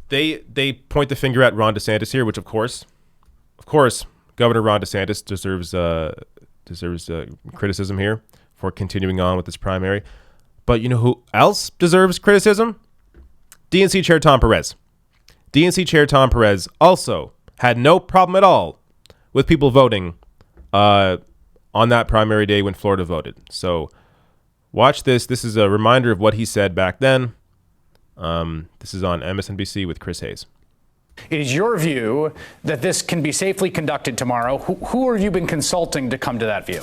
they point the finger at Ron DeSantis here, which of course, Governor Ron DeSantis deserves criticism here for continuing on with this primary. But you know who else deserves criticism? DNC Chair Tom Perez. DNC Chair Tom Perez also had no problem at all with people voting on that primary day when Florida voted. So watch this. This is a reminder of what he said back then. This is on MSNBC with Chris Hayes. It is your view that this can be safely conducted tomorrow. Who have you been consulting to come to that view?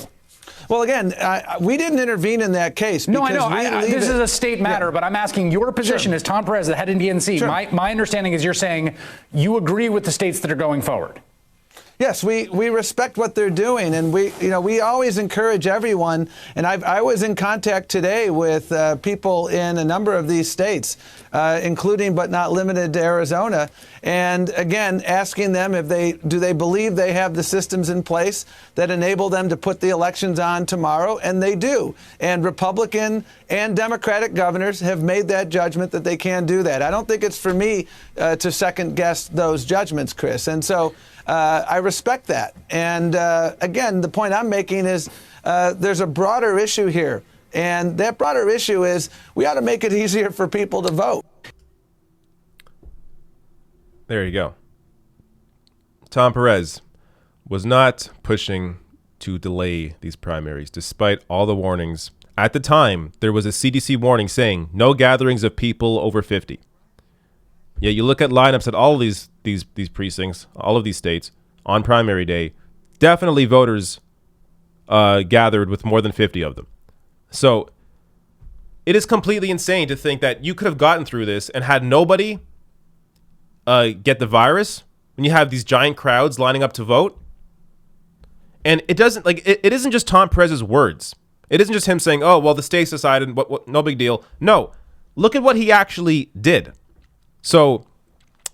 Well, again, we didn't intervene in that case. No, I know. This is a state matter, but I'm asking your position as Tom Perez, the head of DNC. Sure. My understanding is you're saying you agree with the states that are going forward. Yes, we respect what they're doing, and we always encourage everyone. And I was in contact today with people in a number of these states, including but not limited to Arizona, and again asking them if they believe they have the systems in place that enable them to put the elections on tomorrow, and they do. And Republican and Democratic governors have made that judgment that they can do that. I don't think it's for me to second guess those judgments, Chris, and so. I respect that. And again, the point I'm making is there's a broader issue here. And that broader issue is we ought to make it easier for people to vote. There you go. Tom Perez was not pushing to delay these primaries, despite all the warnings. At the time, there was a CDC warning saying no gatherings of people over 50. Yeah, you look at lineups at all of these precincts, all of these states on primary day, definitely voters gathered with more than 50 of them. So it is completely insane to think that you could have gotten through this and had nobody get the virus when you have these giant crowds lining up to vote. And it doesn't it isn't just Tom Perez's words. It isn't just him saying, "Oh, well, the states decided, what no big deal." No, look at what he actually did. So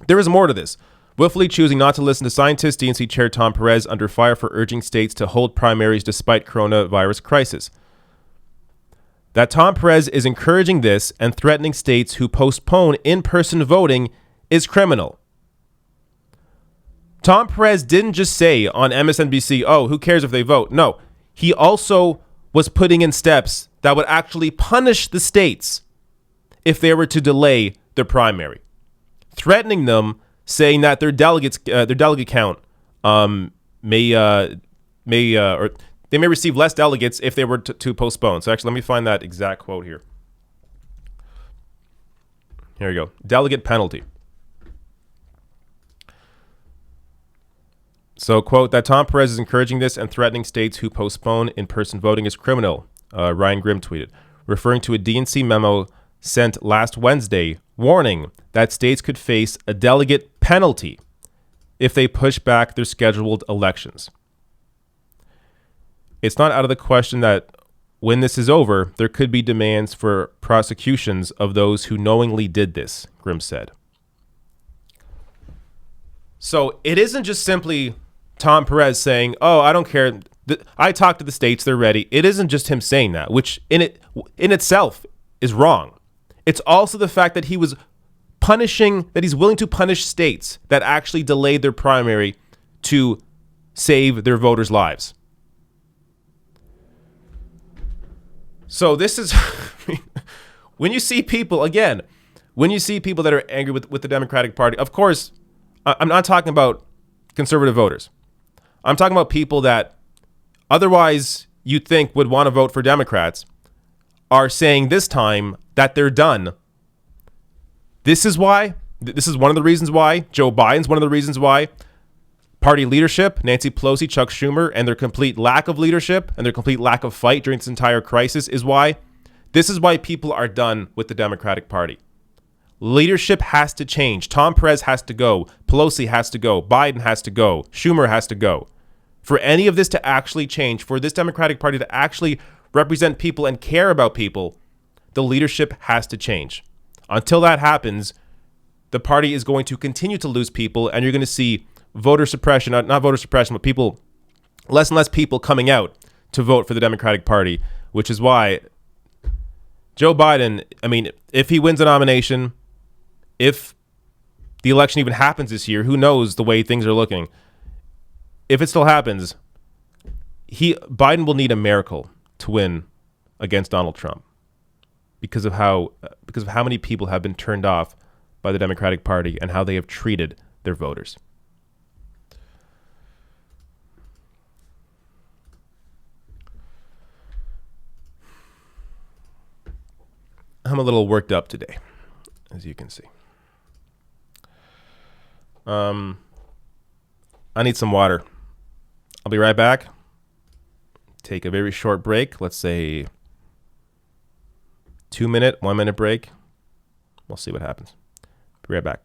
there is more to this. Willfully choosing not to listen to scientists, DNC Chair Tom Perez under fire for urging states to hold primaries despite coronavirus crisis. That Tom Perez is encouraging this and threatening states who postpone in-person voting is criminal. Tom Perez didn't just say on MSNBC, "Oh, who cares if they vote?" No, he also was putting in steps that would actually punish the states if they were to delay their primary. Threatening them, saying that their delegate count or they may receive less delegates if they were to postpone. So actually, let me find that exact quote here. Here we go. Delegate penalty. So, quote, that Tom Perez is encouraging this and threatening states who postpone in-person voting is criminal, Ryan Grimm tweeted, referring to a DNC memo sent last Wednesday warning that states could face a delegate penalty if they push back their scheduled elections. It's not out of the question that when this is over, there could be demands for prosecutions of those who knowingly did this, Grimm said. So it isn't just simply Tom Perez saying, "Oh, I don't care. I talked to the states, they're ready." It isn't just him saying that, which in itself is wrong. It's also the fact that he's willing to punish states that actually delayed their primary to save their voters' lives. So this is, when you see people that are angry with the Democratic Party, of course, I'm not talking about conservative voters. I'm talking about people that otherwise you'd think would want to vote for Democrats are saying this time that they're done. This is one of the reasons why Joe Biden's one of the reasons why party leadership, Nancy Pelosi, Chuck Schumer, and their complete lack of leadership and their complete lack of fight during this entire crisis is why. This is why people are done with the Democratic Party. Leadership has to change. Tom Perez has to go. Pelosi has to go. Biden has to go. Schumer has to go. For any of this to actually change, for this Democratic Party to actually represent people and care about people, the leadership has to change. Until that happens, the party is going to continue to lose people, and you're going to see voter suppression, not voter suppression, but people, less and less people coming out to vote for the Democratic Party, which is why Joe Biden, I mean, if he wins a nomination, if the election even happens this year, who knows the way things are looking. If it still happens, Biden will need a miracle to win against Donald Trump because of how many people have been turned off by the Democratic Party and how they have treated their voters. I'm a little worked up today, as you can see. I need some water. I'll be right back. Take a very short break. Let's say 2-minute, 1-minute break. We'll see what happens. Be right back.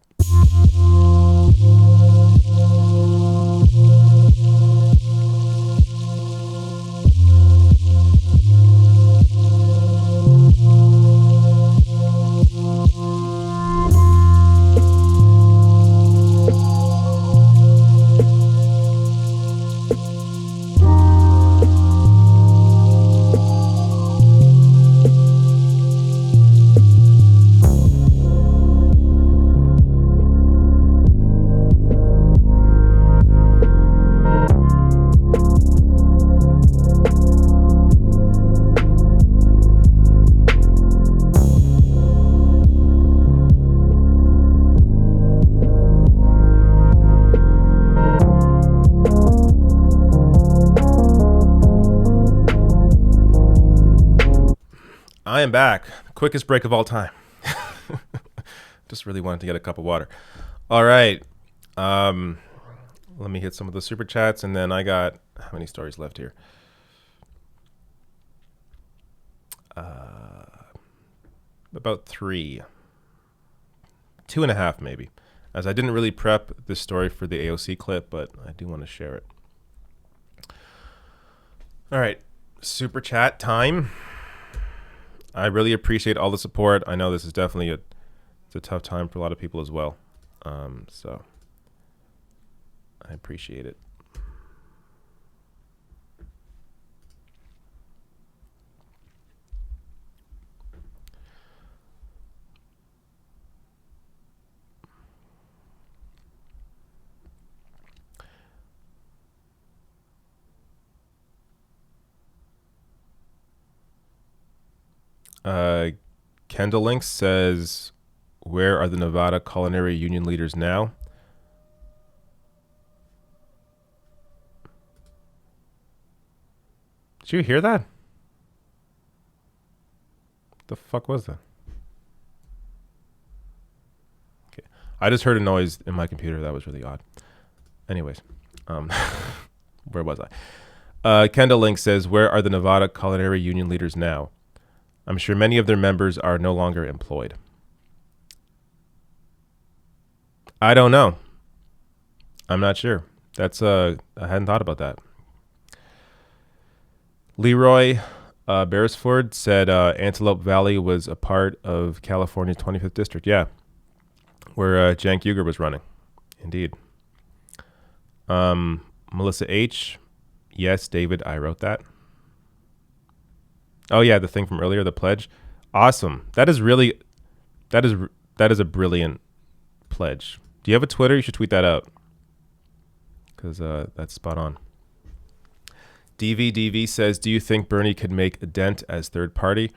I am back. Quickest break of all time. Just really wanted to get a cup of water. All right. Let me hit some of the super chats, and then I got how many stories left here? About 3. 2.5 maybe. As I didn't really prep this story for the AOC clip, but I do want to share it. All right. Super chat time. I really appreciate all the support. I know this is definitely it's a tough time for a lot of people as well. So I appreciate it. Kendall Link says, where are the Nevada culinary union leaders now? Did you hear that? The fuck was that? Okay. I just heard a noise in my computer that was really odd. Anyways, where was I? Kendall Link says, where are the Nevada culinary union leaders now? I'm sure many of their members are no longer employed. I don't know. I'm not sure. I hadn't thought about that. Leroy Beresford said Antelope Valley was a part of California's 25th district. Yeah, where Cenk Uygur was running. Indeed. Melissa H. Yes, David, I wrote that. Oh yeah, the thing from earlier, the pledge. Awesome. That is a brilliant pledge. Do you have a Twitter? You should tweet that out. Because that's spot on. DV says, do you think Bernie could make a dent as third party?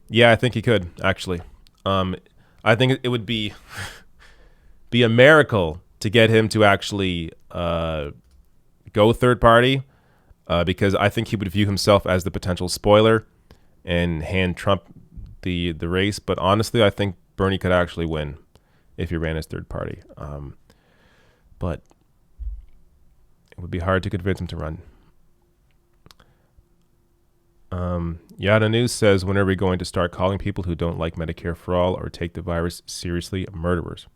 Yeah, I think he could, actually. I think it would be a miracle to get him to actually go third party, because I think he would view himself as the potential spoiler and hand Trump the race. But honestly, I think Bernie could actually win if he ran as third party. But It would be hard to convince him to run. Yada News says, when are we going to start calling people who don't like Medicare for all or take the virus seriously murderers?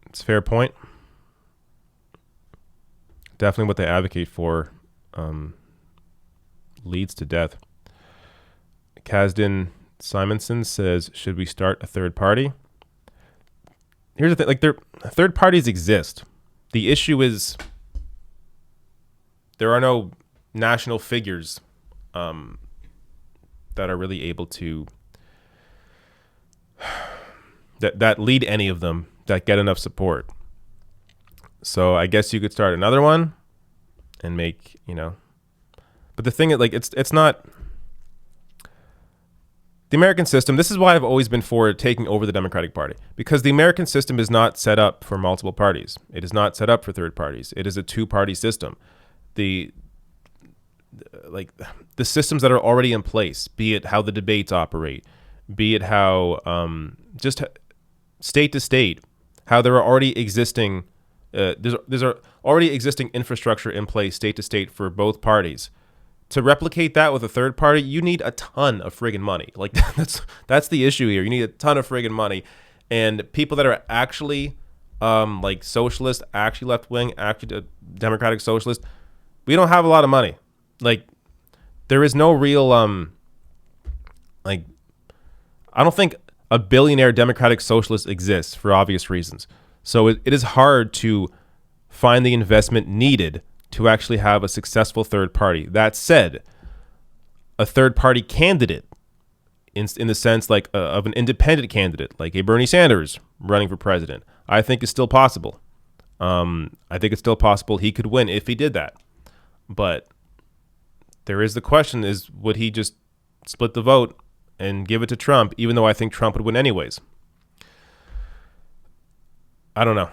It's a fair point. Definitely what they advocate for leads to death. Kasdan Simonson says, should we start a third party? Here's the thing, third parties exist. The issue is there are no national figures that are really able to that lead any of them, that get enough support. So I guess you could start another one and make, but the thing is, it's not the American system. This is why I've always been for taking over the Democratic Party, because the American system is not set up for multiple parties. It is not set up for third parties. It is a two-party system. The systems that are already in place, be it how the debates operate, be it how just state to state, how there are already existing there's already existing infrastructure in place state to state for both parties. To replicate that with a third party, you need a ton of friggin' money. That's the issue here. You need a ton of friggin' money, and people that are actually socialist, actually left wing, actually democratic socialist, we don't have a lot of money. There is no real I don't think a billionaire democratic socialist exists for obvious reasons. So it is hard to find the investment needed to actually have a successful third party. That said, a third party candidate in the sense of an independent candidate, like a Bernie Sanders running for president, I think is still possible. I think it's still possible he could win if he did that. But there is the question is, would he just split the vote and give it to Trump, even though I think Trump would win anyways? I don't know.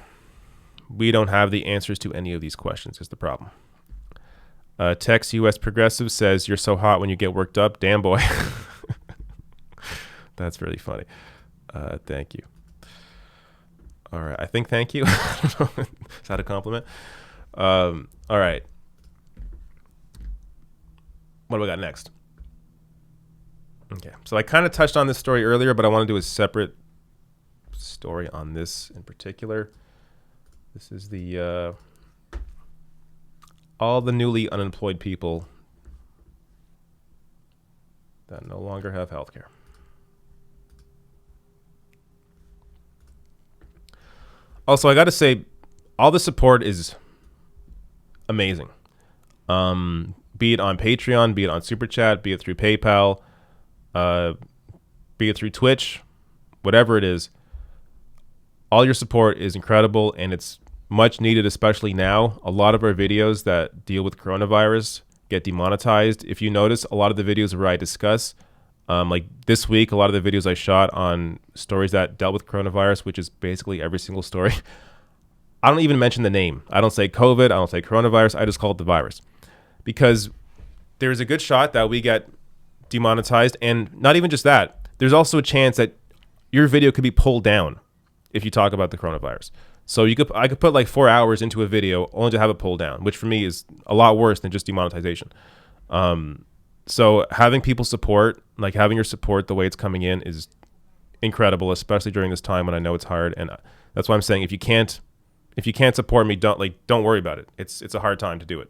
We don't have the answers to any of these questions is the problem. Tex US Progressive says, you're so hot when you get worked up. Damn, boy. That's really funny. Thank you. All right. I think thank you. Is that a compliment? All right. What do we got next? Okay. So I kind of touched on this story earlier, but I want to do a separate story on this in particular. This is the all the newly unemployed people that no longer have health care. Also, I got to say, all the support is amazing. Be it on Patreon, be it on Super Chat, be it through PayPal, be it through Twitch, whatever it is. All your support is incredible, and it's much needed, especially now. A lot of our videos that deal with coronavirus get demonetized. If you notice, a lot of the videos where I discuss, like this week, a lot of the videos I shot on stories that dealt with coronavirus, which is basically every single story, I don't even mention the name. I don't say COVID. I don't say coronavirus. I just call it the virus. Because there's a good shot that we get demonetized. And not even just that. There's also a chance that your video could be pulled down if you talk about the coronavirus. So I could put like 4 hours into a video only to have it pulled down, which for me is a lot worse than just demonetization. So having people support, like having your support the way it's coming in is incredible, especially during this time when I know it's hard. And that's why I'm saying if you can't support me, don't worry about it. It's a hard time to do it.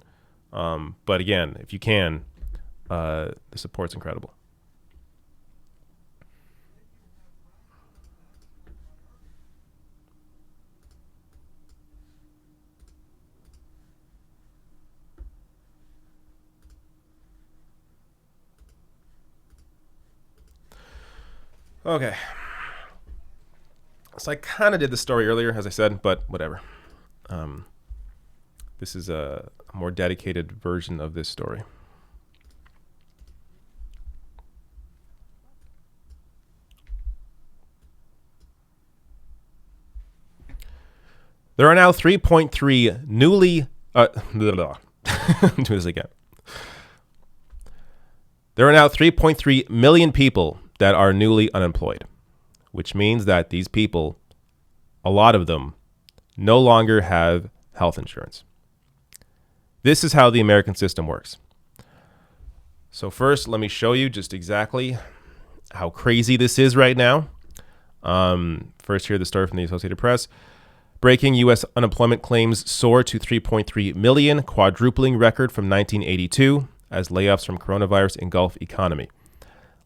But again, if you can, the support's incredible. Okay. So I kind of did the story earlier, as I said, but whatever. This is a more dedicated version of this story. There are now 3.3 newly... do this again. There are now 3.3 million people that are newly unemployed, which means that these people, a lot of them, no longer have health insurance. This is how the American system works. So first, let me show you just exactly how crazy this is right now. First, here the story from the Associated Press. Breaking U.S. unemployment claims soar to 3.3 million, quadrupling record from 1982 as layoffs from coronavirus engulf economy.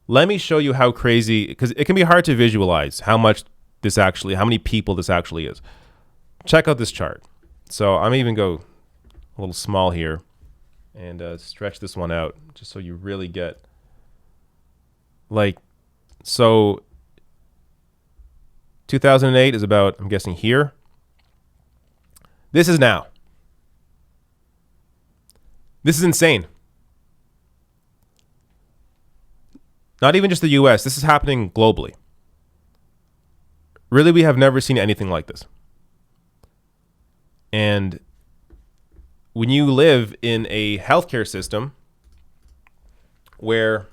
Let me show you how crazy, because it can be hard to visualize how many people this actually is. Check out this chart. So I'm even go a little small here and stretch this one out just so you really get so 2008 is about, I'm guessing here. This is now. This is insane. Not even just the US, this is happening globally. Really, we have never seen anything like this. And when you live in a healthcare system where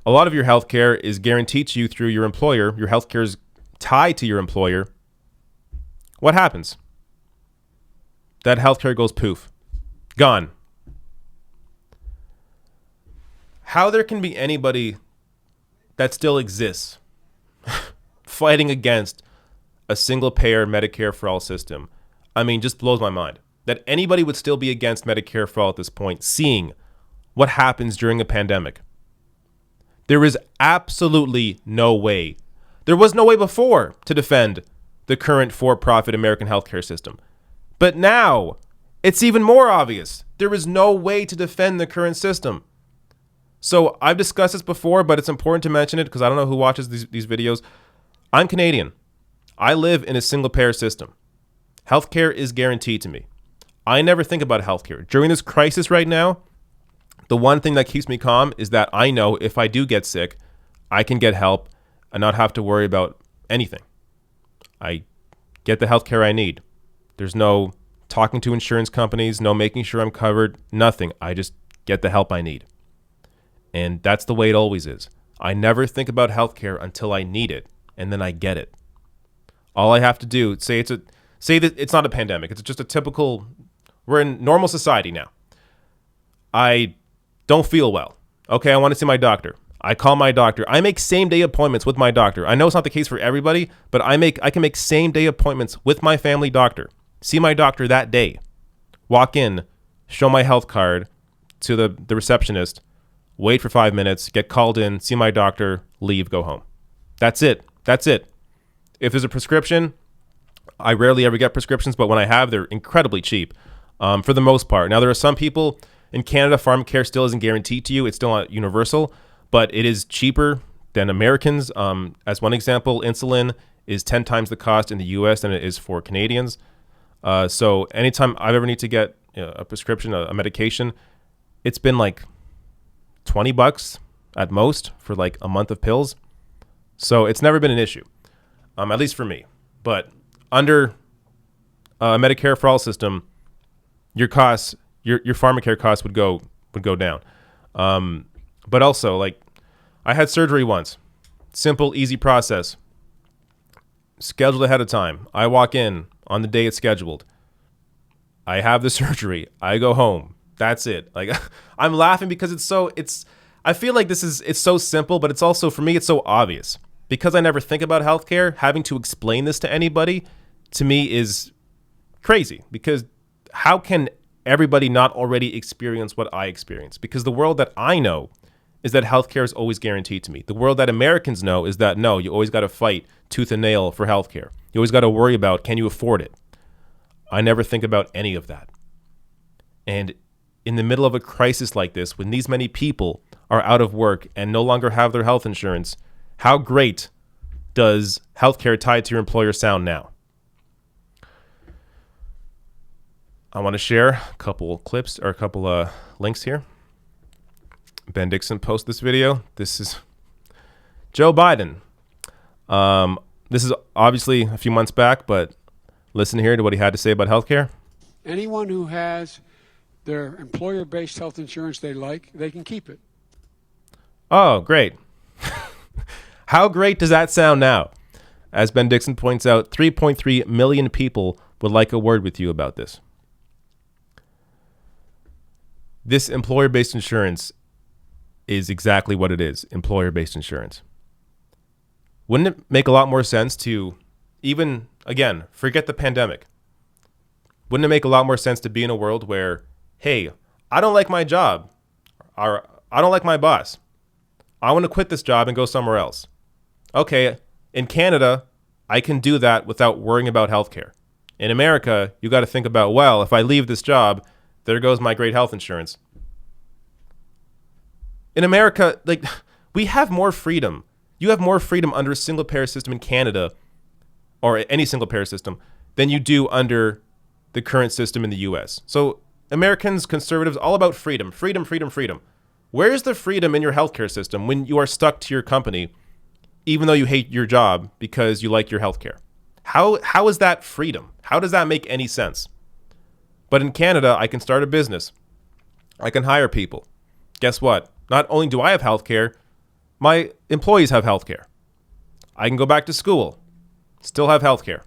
a lot of your healthcare is guaranteed to you through your employer, your healthcare is tied to your employer, what happens? That healthcare goes poof. Gone. How there can be anybody that still exists fighting against a single payer Medicare for all system, I mean, just blows my mind. That anybody would still be against Medicare for all at this point, seeing what happens during a pandemic. There is absolutely no way. There was no way before to defend the current for-profit American healthcare system. But now, it's even more obvious. There is no way to defend the current system. So I've discussed this before, but it's important to mention it because I don't know who watches these videos. I'm Canadian. I live in a single-payer system. Healthcare is guaranteed to me. I never think about healthcare. During this crisis right now, the one thing that keeps me calm is that I know if I do get sick, I can get help and not have to worry about anything. I get the healthcare I need. There's no talking to insurance companies, no making sure I'm covered, nothing. I just get the help I need. And that's the way it always is. I never think about healthcare until I need it, and then I get it. All I have to do, say that it's not a pandemic. It's just a typical, we're in normal society now. I don't feel well. Okay, I want to see my doctor. I call my doctor. I make same-day appointments with my doctor. I know it's not the case for everybody, but I can make same-day appointments with my family doctor. See my doctor that day. Walk in, show my health card to the receptionist, wait for 5 minutes, get called in, see my doctor, leave, go home. That's it. That's it. If there's a prescription, I rarely ever get prescriptions, but when I have, they're incredibly cheap for the most part. Now, there are some people in Canada, pharmacare still isn't guaranteed to you. It's still not universal, but it is cheaper than Americans. As one example, insulin is 10 times the cost in the US than it is for Canadians. So anytime I've ever need to get a prescription, a medication, it's been like $20 at most for like a month of pills. So it's never been an issue, at least for me. But under Medicare for all system, your costs, your pharmacare costs would go down. But also, like, I had surgery once. Simple, easy process. Scheduled ahead of time. I walk in on the day it's scheduled. I have the surgery. I go home. That's it. Like, I'm laughing because I feel like it's so simple, but it's also, for me, it's so obvious. Because I never think about healthcare, having to explain this to anybody, to me, is crazy. Because how can everybody not already experience what I experience? Because the world that I know is that healthcare is always guaranteed to me. The world that Americans know is that, no, you always got to fight tooth and nail for healthcare. You always got to worry about, can you afford it? I never think about any of that. And in the middle of a crisis like this, when these many people are out of work and no longer have their health insurance, how great does healthcare tied to your employer sound now? I want to share a couple clips or a couple links here. Ben Dixon posted this video. This is Joe Biden. This is obviously a few months back, but listen here to what he had to say about healthcare. Anyone who has their employer-based health insurance they like, they can keep it. Oh, great. How great does that sound now? As Ben Dixon points out, 3.3 million people would like a word with you about this. This employer-based insurance is exactly what it is, employer-based insurance. Wouldn't it make a lot more sense to even, again, forget the pandemic? Wouldn't it make a lot more sense to be in a world where, hey, I don't like my job, or I don't like my boss. I want to quit this job and go somewhere else. Okay, in Canada, I can do that without worrying about healthcare. In America, you got to think about, well, if I leave this job, there goes my great health insurance. In America, like, we have more freedom. You have more freedom under a single payer system in Canada, or any single payer system, than you do under the current system in the US. So Americans, conservatives, all about freedom, freedom, freedom, freedom. Where is the freedom in your healthcare system when you are stuck to your company, even though you hate your job because you like your healthcare? How is that freedom? How does that make any sense? But in Canada, I can start a business. I can hire people. Guess what? Not only do I have healthcare, my employees have healthcare. I can go back to school, still have healthcare.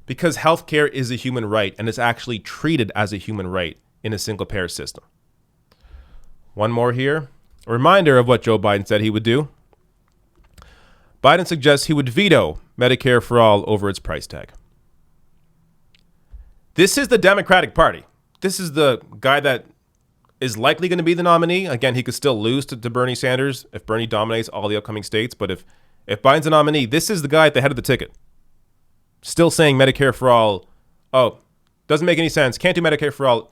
Because healthcare is a human right, and it's actually treated as a human right in a single payer system. One more here. A reminder of what Joe Biden said he would do. Biden suggests he would veto Medicare for all over its price tag. This is the Democratic Party. This is the guy that is likely going to be the nominee. Again, he could still lose to Bernie Sanders if Bernie dominates all the upcoming states. But if Biden's a nominee, this is the guy at the head of the ticket. Still saying Medicare for all. Oh, doesn't make any sense. Can't do Medicare for all.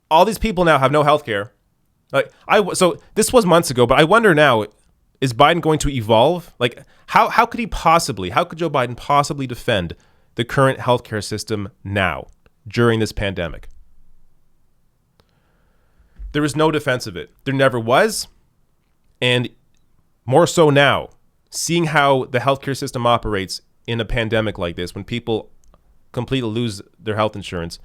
All these people now have no health care. So this was months ago, but I wonder now, is Biden going to evolve? Like, how could Joe Biden possibly defend the current healthcare system now during this pandemic? There is no defense of it. There never was. And more so now, seeing how the healthcare system operates in a pandemic like this, when people completely lose their health insurance,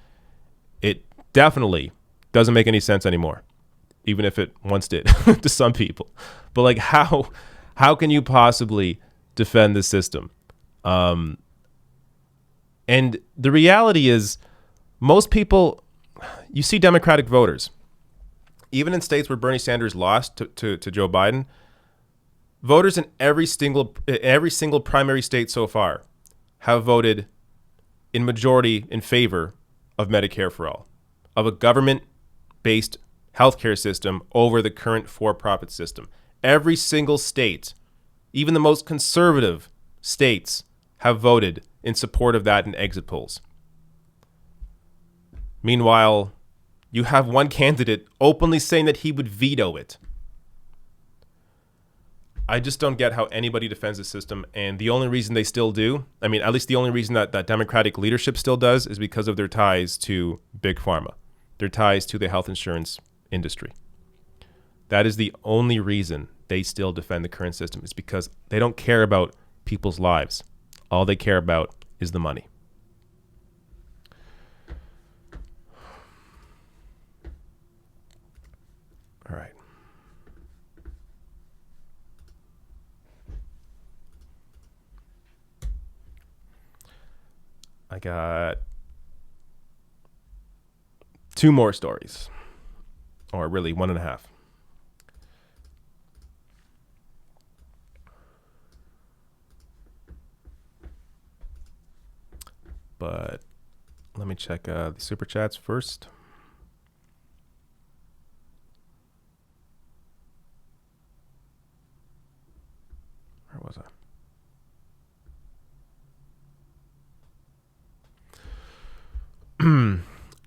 it definitely doesn't make any sense anymore, even if it once did to some people. But like, how can you possibly defend the system? And the reality is, most people, you see Democratic voters, even in states where Bernie Sanders lost to Joe Biden, voters in every single primary state so far have voted in majority in favor of Medicare for all, of a government-based healthcare system over the current for-profit system. Every single state, even the most conservative states, have voted in support of that in exit polls. Meanwhile, you have one candidate openly saying that he would veto it. I just don't get how anybody defends the system. And the only reason they still do, I mean, at least the only reason that Democratic leadership still does, is because of their ties to Big Pharma, their ties to the health insurance industry. That is the only reason they still defend the current system, is because they don't care about people's lives. All they care about is the money. All right. I got 2 more stories, or really 1.5. But let me check the super chats first. Where was I?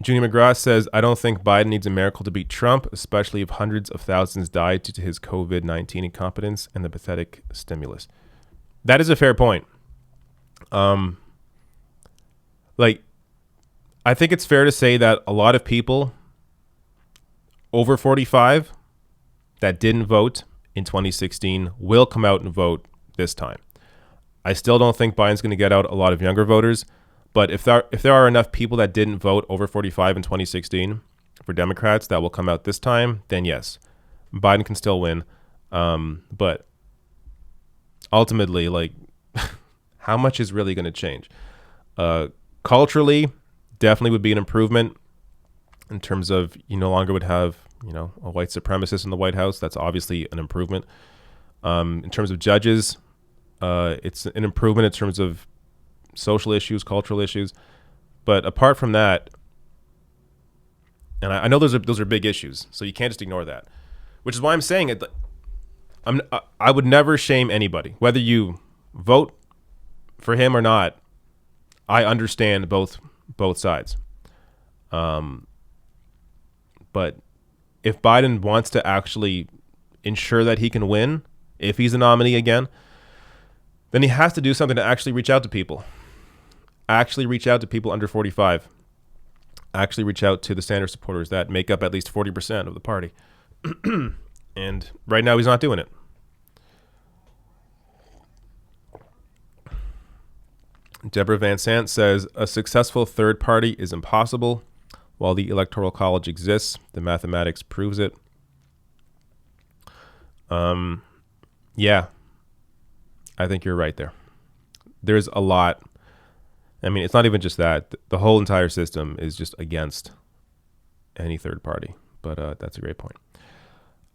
Junior McGrath says, I don't think Biden needs a miracle to beat Trump, especially if hundreds of thousands died due to his COVID-19 incompetence and the pathetic stimulus. That is a fair point. I think it's fair to say that a lot of people over 45 that didn't vote in 2016 will come out and vote this time. I still don't think Biden's going to get out a lot of younger voters. But if there are enough people that didn't vote over 45 in 2016 for Democrats that will come out this time, then yes, Biden can still win. But ultimately, how much is really going to change? culturally, definitely would be an improvement in terms of you no longer would have, a white supremacist in the White House. That's obviously an improvement. In terms of judges, it's an improvement in terms of social issues, cultural issues. But apart from that, and I know those are big issues, so you can't just ignore that. Which is why I'm saying it. I would never shame anybody, whether you vote for him or not. I understand both sides. But if Biden wants to actually ensure that he can win, if he's a nominee again, then he has to do something to actually reach out to people. Actually reach out to people under 45. Actually reach out to the Sanders supporters that make up at least 40% of the party. And right now he's not doing it. Deborah Van Sant says, a successful third party is impossible. While the Electoral College exists, the mathematics proves it. Yeah, I think you're right there. There's a lot. I mean, it's not even just that. The whole entire system is just against any third party. But that's a great point.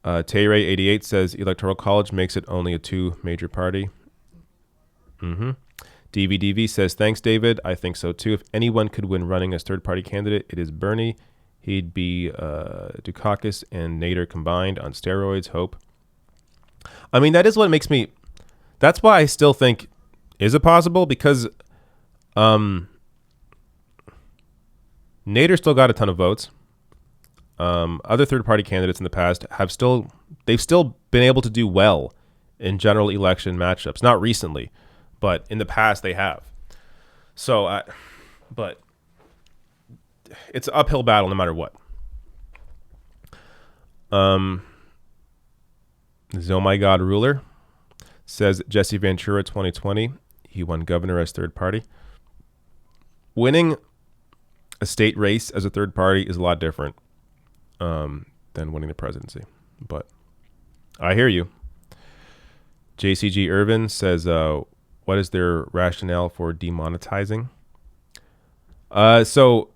Tayray88 says, Electoral College makes it only a two major party. DVDV says, thanks, David. I think so, too. If anyone could win running as third-party candidate, it is Bernie. He'd be Dukakis and Nader combined on steroids. Hope. I mean, that is what makes me... That's why I still think, is it possible? Because Nader still got a ton of votes. Other third-party candidates in the past they've still been able to do well in general election matchups. Not recently, but in the past they have. So, but it's an uphill battle no matter what. Oh my God, ruler says Jesse Ventura 2020. He won governor as third party. Winning a state race as a third party is a lot different than winning the presidency. But I hear you. JCG Irvin says, what is their rationale for demonetizing? So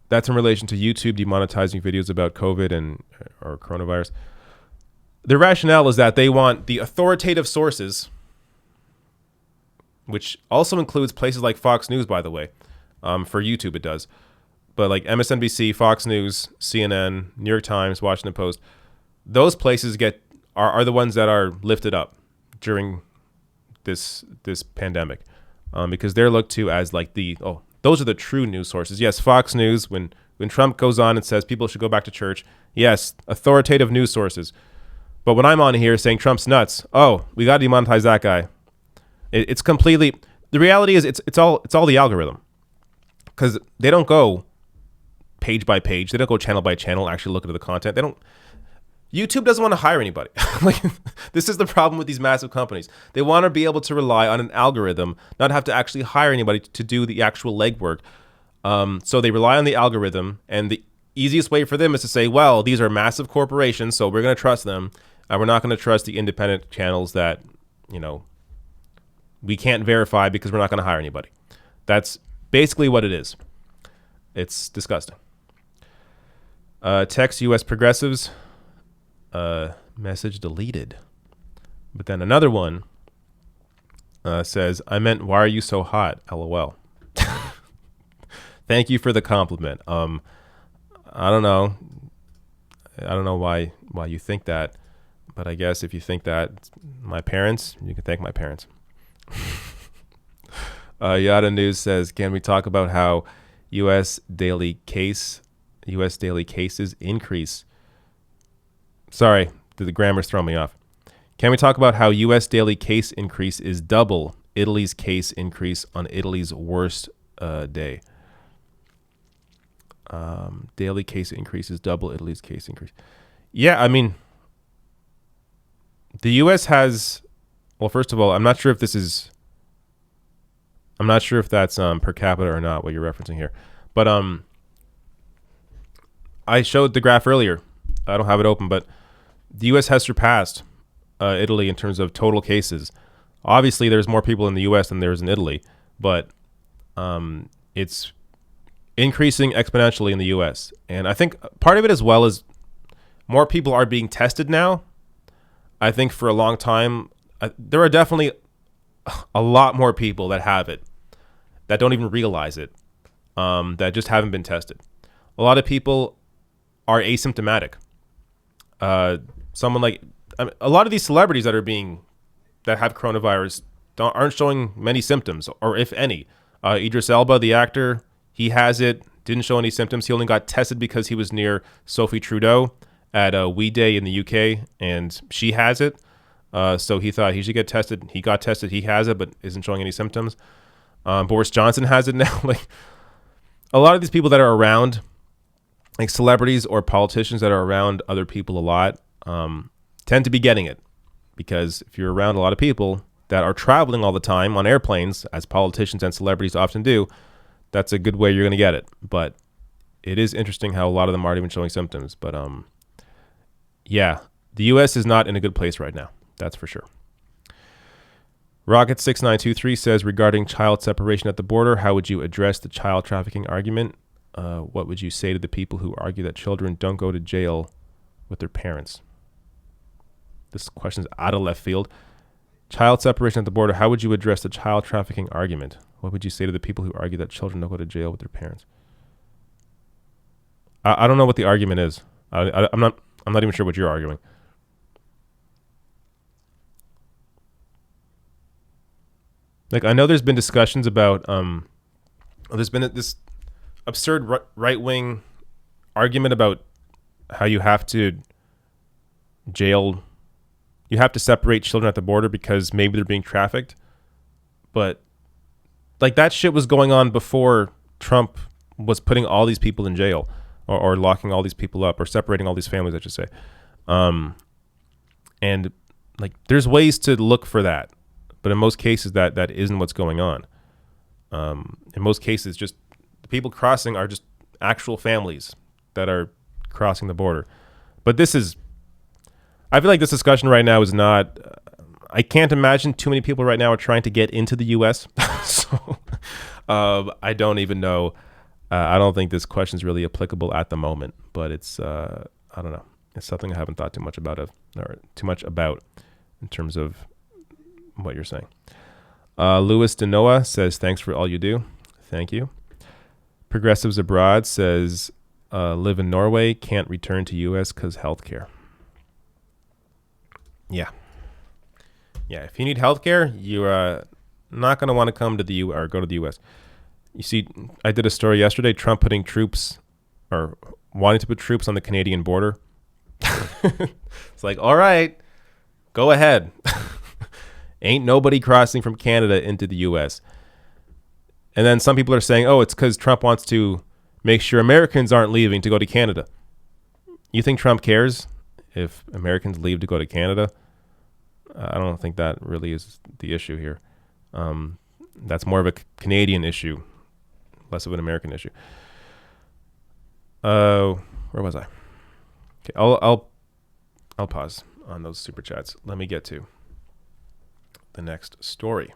that's in relation to YouTube demonetizing videos about COVID or coronavirus. The rationale is that they want the authoritative sources, which also includes places like Fox News, by the way. For YouTube, it does. But like MSNBC, Fox News, CNN, New York Times, Washington Post, those places are the ones that are lifted up during this pandemic, because they're looked to as like those are the true news sources. Yes, Fox News, when Trump goes on and says people should go back to church, yes, authoritative news sources. But when I'm on here saying Trump's nuts, we got to demonetize that guy. It's completely, the reality is it's all the algorithm, because they don't go page by page. They don't go channel by channel, actually look at the content. YouTube doesn't want to hire anybody. Like, this is the problem with these massive companies. They want to be able to rely on an algorithm, not have to actually hire anybody to do the actual legwork. So they rely on the algorithm, and the easiest way for them is to say, well, these are massive corporations, so we're going to trust them, and we're not going to trust the independent channels that, we can't verify because we're not going to hire anybody. That's basically what it is. It's disgusting. Text U.S. progressives. Message deleted. But then another one says, I meant, why are you so hot? LOL. Thank you for the compliment. I don't know why you think that, but I guess if you think that, my parents, you can thank my parents. Yada News says, can we talk about how U.S. daily cases increase? Sorry, the grammar's throwing me off. Can we talk about how U.S. daily case increase is double Italy's case increase on Italy's worst day? Daily case increase is double Italy's case increase. Yeah, I mean, the U.S. has, well, first of all, I'm not sure if that's per capita or not, what you're referencing here. But I showed the graph earlier. I don't have it open, but the U.S. has surpassed Italy in terms of total cases. Obviously, there's more people in the U.S. than there's in Italy, but it's increasing exponentially in the U.S. And I think part of it as well is more people are being tested now. I think for a long time, there are definitely a lot more people that have it that don't even realize it, that just haven't been tested. A lot of people are asymptomatic. Someone like a lot of these celebrities that have coronavirus aren't showing many symptoms, or if any. Idris Elba, the actor, he has it, didn't show any symptoms. He only got tested because he was near Sophie Trudeau at a We Day in the UK, and she has it. So he thought he should get tested. He got tested. He has it, but isn't showing any symptoms. Boris Johnson has it now. Like a lot of these people that are around, like celebrities or politicians that are around other people a lot, tend to be getting it, because if you're around a lot of people that are traveling all the time on airplanes, as politicians and celebrities often do, that's a good way you're going to get it. But it is interesting how a lot of them aren't even showing symptoms. But yeah, the U.S. is not in a good place right now. That's for sure. Rocket6923 says, regarding child separation at the border, how would you address the child trafficking argument? What would you say to the people who argue that children don't go to jail with their parents? This question is out of left field. Child separation at the border, how would you address the child trafficking argument? What would you say to the people who argue that children don't go to jail with their parents? I don't know what the argument is. I'm not even sure what you're arguing. Like, I know there's been discussions about there's been this absurd right-wing argument about how you have to separate children at the border because maybe they're being trafficked. But like, that shit was going on before Trump was putting all these people in jail, or locking all these people up, or separating all these families, I should say. And like, there's ways to look for that, but in most cases that isn't what's going on. In most cases, just the people crossing are just actual families that are crossing the border. But I feel like this discussion right now is not, I can't imagine too many people right now are trying to get into the U.S. So I don't even know. I don't think this question is really applicable at the moment, but it's, I don't know. It's something I haven't thought too much about in terms of what you're saying. Louis Denoa says, thanks for all you do. Thank you. Progressives Abroad says, live in Norway, can't return to U.S. because healthcare. Yeah. Yeah, if you need healthcare, you're not going to want to come to the U or go to the U.S. You see, I did a story yesterday, Trump putting troops, or wanting to put troops on the Canadian border. It's like, all right, go ahead. Ain't nobody crossing from Canada into the U.S. And then some people are saying, oh, it's because Trump wants to make sure Americans aren't leaving to go to Canada. You think Trump cares if Americans leave to go to Canada? I don't think that really is the issue here. That's more of a Canadian issue, less of an American issue. Where was I? Okay, I'll pause on those super chats. Let me get to the next story.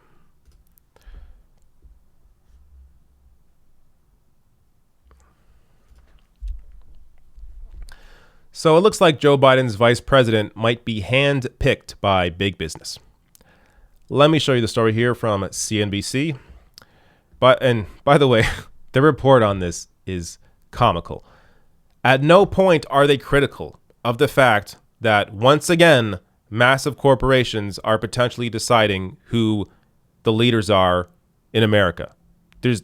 So it looks like Joe Biden's vice president might be hand-picked by big business. Let me show you the story here from CNBC. And by the way, the report on this is comical. At no point are they critical of the fact that, once again, massive corporations are potentially deciding who the leaders are in America. This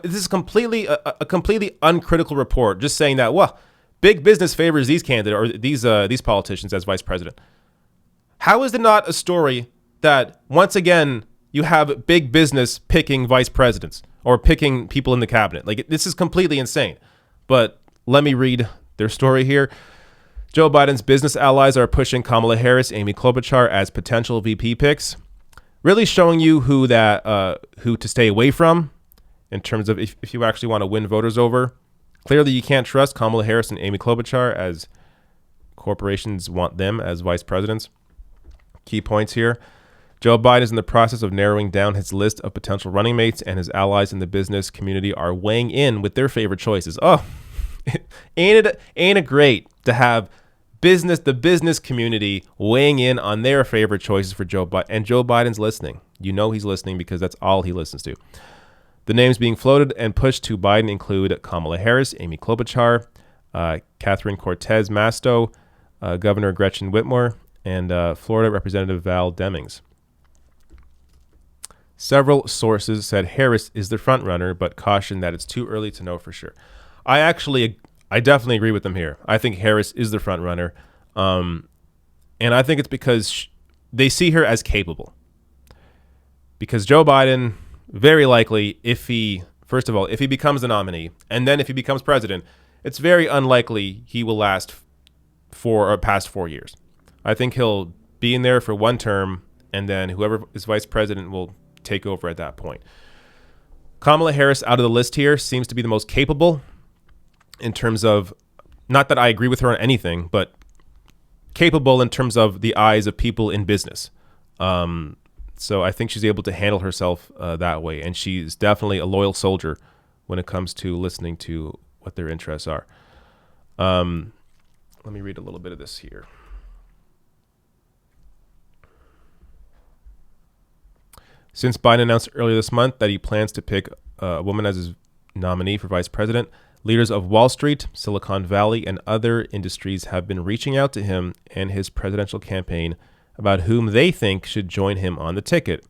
is completely a completely uncritical report, just saying that, well, big business favors these candidates or these politicians as vice president. How is it not a story that, once again, you have big business picking vice presidents or picking people in the cabinet? Like, this is completely insane. But let me read their story here. Joe Biden's business allies are pushing Kamala Harris, Amy Klobuchar as potential VP picks, really showing you who to stay away from in terms of if you actually want to win voters over. Clearly, you can't trust Kamala Harris and Amy Klobuchar, as corporations want them as vice presidents. Key points here. Joe Biden is in the process of narrowing down his list of potential running mates, and his allies in the business community are weighing in with their favorite choices. Oh, ain't it great to have the business community weighing in on their favorite choices for Joe Biden? And Joe Biden's listening. You know he's listening because that's all he listens to. The names being floated and pushed to Biden include Kamala Harris, Amy Klobuchar, Catherine Cortez Masto, Governor Gretchen Whitmer, and Florida Representative Val Demings. Several sources said Harris is the front runner, but cautioned that it's too early to know for sure. I definitely agree with them here. I think Harris is the front runner, and I think it's because they see her as capable. Because Joe Biden, very likely, if he becomes the nominee, and then if he becomes president, it's very unlikely he will last past 4 years. I think he'll be in there for one term, and then whoever is vice president will take over at that point. Kamala Harris, out of the list here, seems to be the most capable in terms of, not that I agree with her on anything, but capable in terms of the eyes of people in business. So I think she's able to handle herself that way, and she's definitely a loyal soldier when it comes to listening to what their interests are. Let me read a little bit of this here. Since Biden announced earlier this month that he plans to pick a woman as his nominee for vice president, leaders of Wall Street, Silicon Valley, and other industries have been reaching out to him and his presidential campaign about whom they think should join him on the ticket,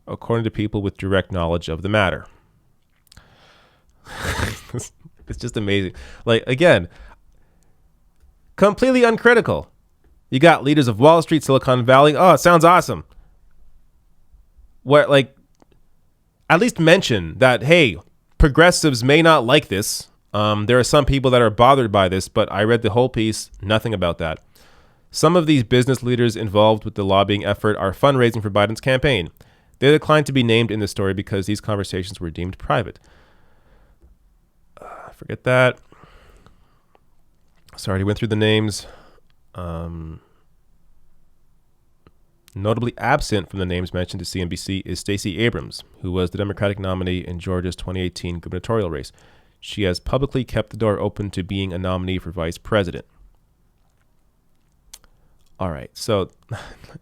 according to people with direct knowledge of the matter. It's just amazing. Like, again, completely uncritical. You got leaders of Wall Street, Silicon Valley. Oh, it sounds awesome. What, like, at least mention that, hey, progressives may not like this. There are some people that are bothered by this, but I read the whole piece, nothing about that. Some of these business leaders involved with the lobbying effort are fundraising for Biden's campaign. They declined to be named in the story because these conversations were deemed private. Forget that. Sorry, he went through the names. Notably absent from the names mentioned to CNBC is Stacey Abrams, who was the Democratic nominee in Georgia's 2018 gubernatorial race. She has publicly kept the door open to being a nominee for vice president. All right, so,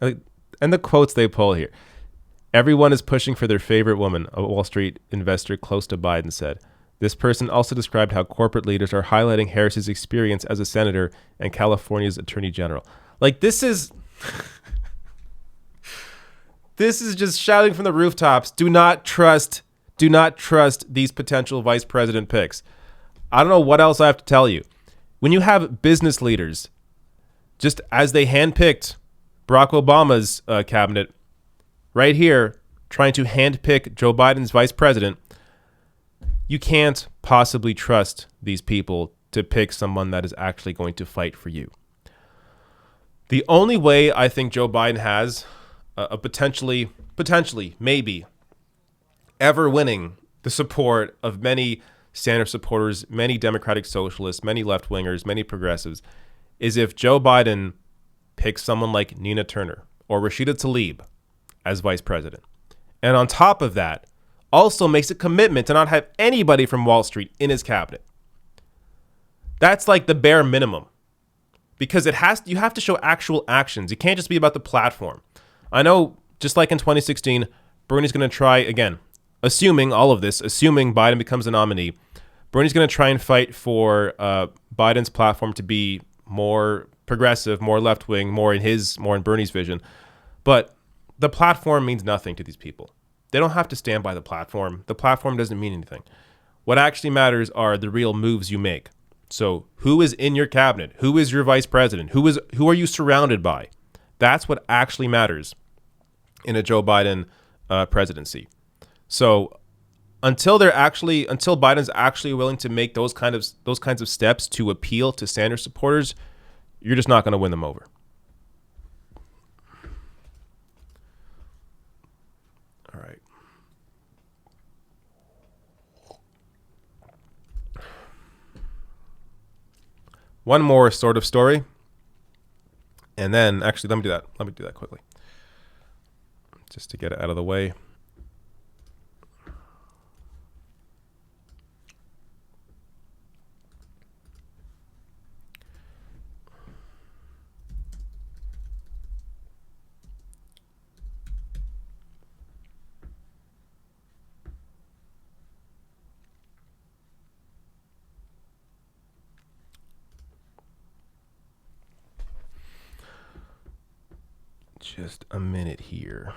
and the quotes they pull here. Everyone is pushing for their favorite woman, a Wall Street investor close to Biden said. This person also described how corporate leaders are highlighting Harris's experience as a senator and California's attorney general. Like, this is just shouting from the rooftops. Do not trust these potential vice president picks. I don't know what else I have to tell you. When you have business leaders, just as they handpicked Barack Obama's cabinet, right here, trying to handpick Joe Biden's vice president, you can't possibly trust these people to pick someone that is actually going to fight for you. The only way I think Joe Biden has a potentially, maybe, ever winning the support of many Sanders supporters, many Democratic socialists, many left-wingers, many progressives, is if Joe Biden picks someone like Nina Turner or Rashida Tlaib as vice president. And on top of that, also makes a commitment to not have anybody from Wall Street in his cabinet. That's like the bare minimum. Because you have to show actual actions. It can't just be about the platform. I know, just like in 2016, Bernie's going to try, again, assuming Biden becomes a nominee, Bernie's going to try and fight for Biden's platform to be more progressive, more left-wing, more in Bernie's vision. But the platform means nothing to these people. They don't have to stand by the platform. The platform doesn't mean anything. What actually matters are the real moves you make. So who is in your cabinet? Who is your vice president? Who are you surrounded by? That's what actually matters in a Joe Biden presidency. So until Biden's actually willing to make those kinds of steps to appeal to Sanders supporters, you're just not going to win them over. All right. One more sort of story. And then, actually, let me do that quickly. just to get it out of the way. Just a minute here.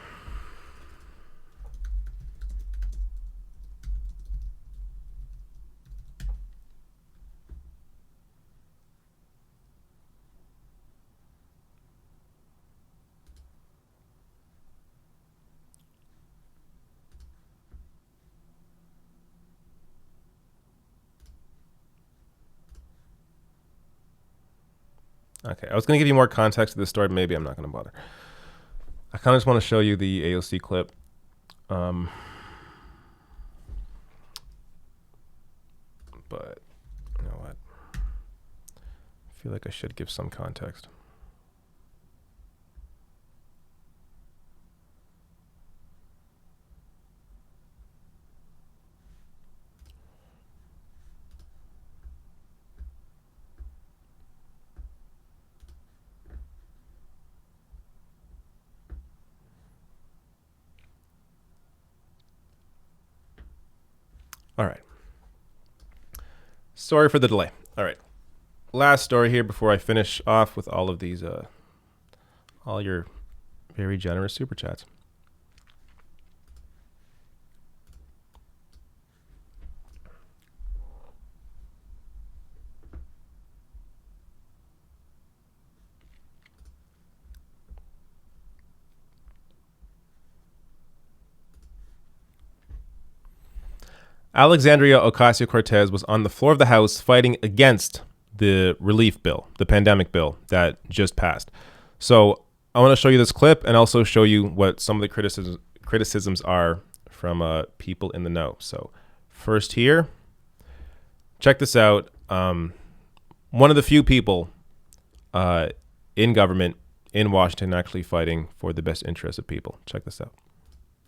Okay, I was going to give you more context to this story, but maybe I'm not going to bother. I kind of just want to show you the AOC clip. But you know what? I feel like I should give some context. All right. Sorry for the delay. All right. Last story here before I finish off with all of these, all your very generous super chats. Alexandria Ocasio-Cortez was on the floor of the House fighting against the relief bill, the pandemic bill that just passed. So I want to show you this clip and also show you what some of the criticisms are from people in the know. So first here, check this out. One of the few people in government in Washington actually fighting for the best interests of people. Check this out.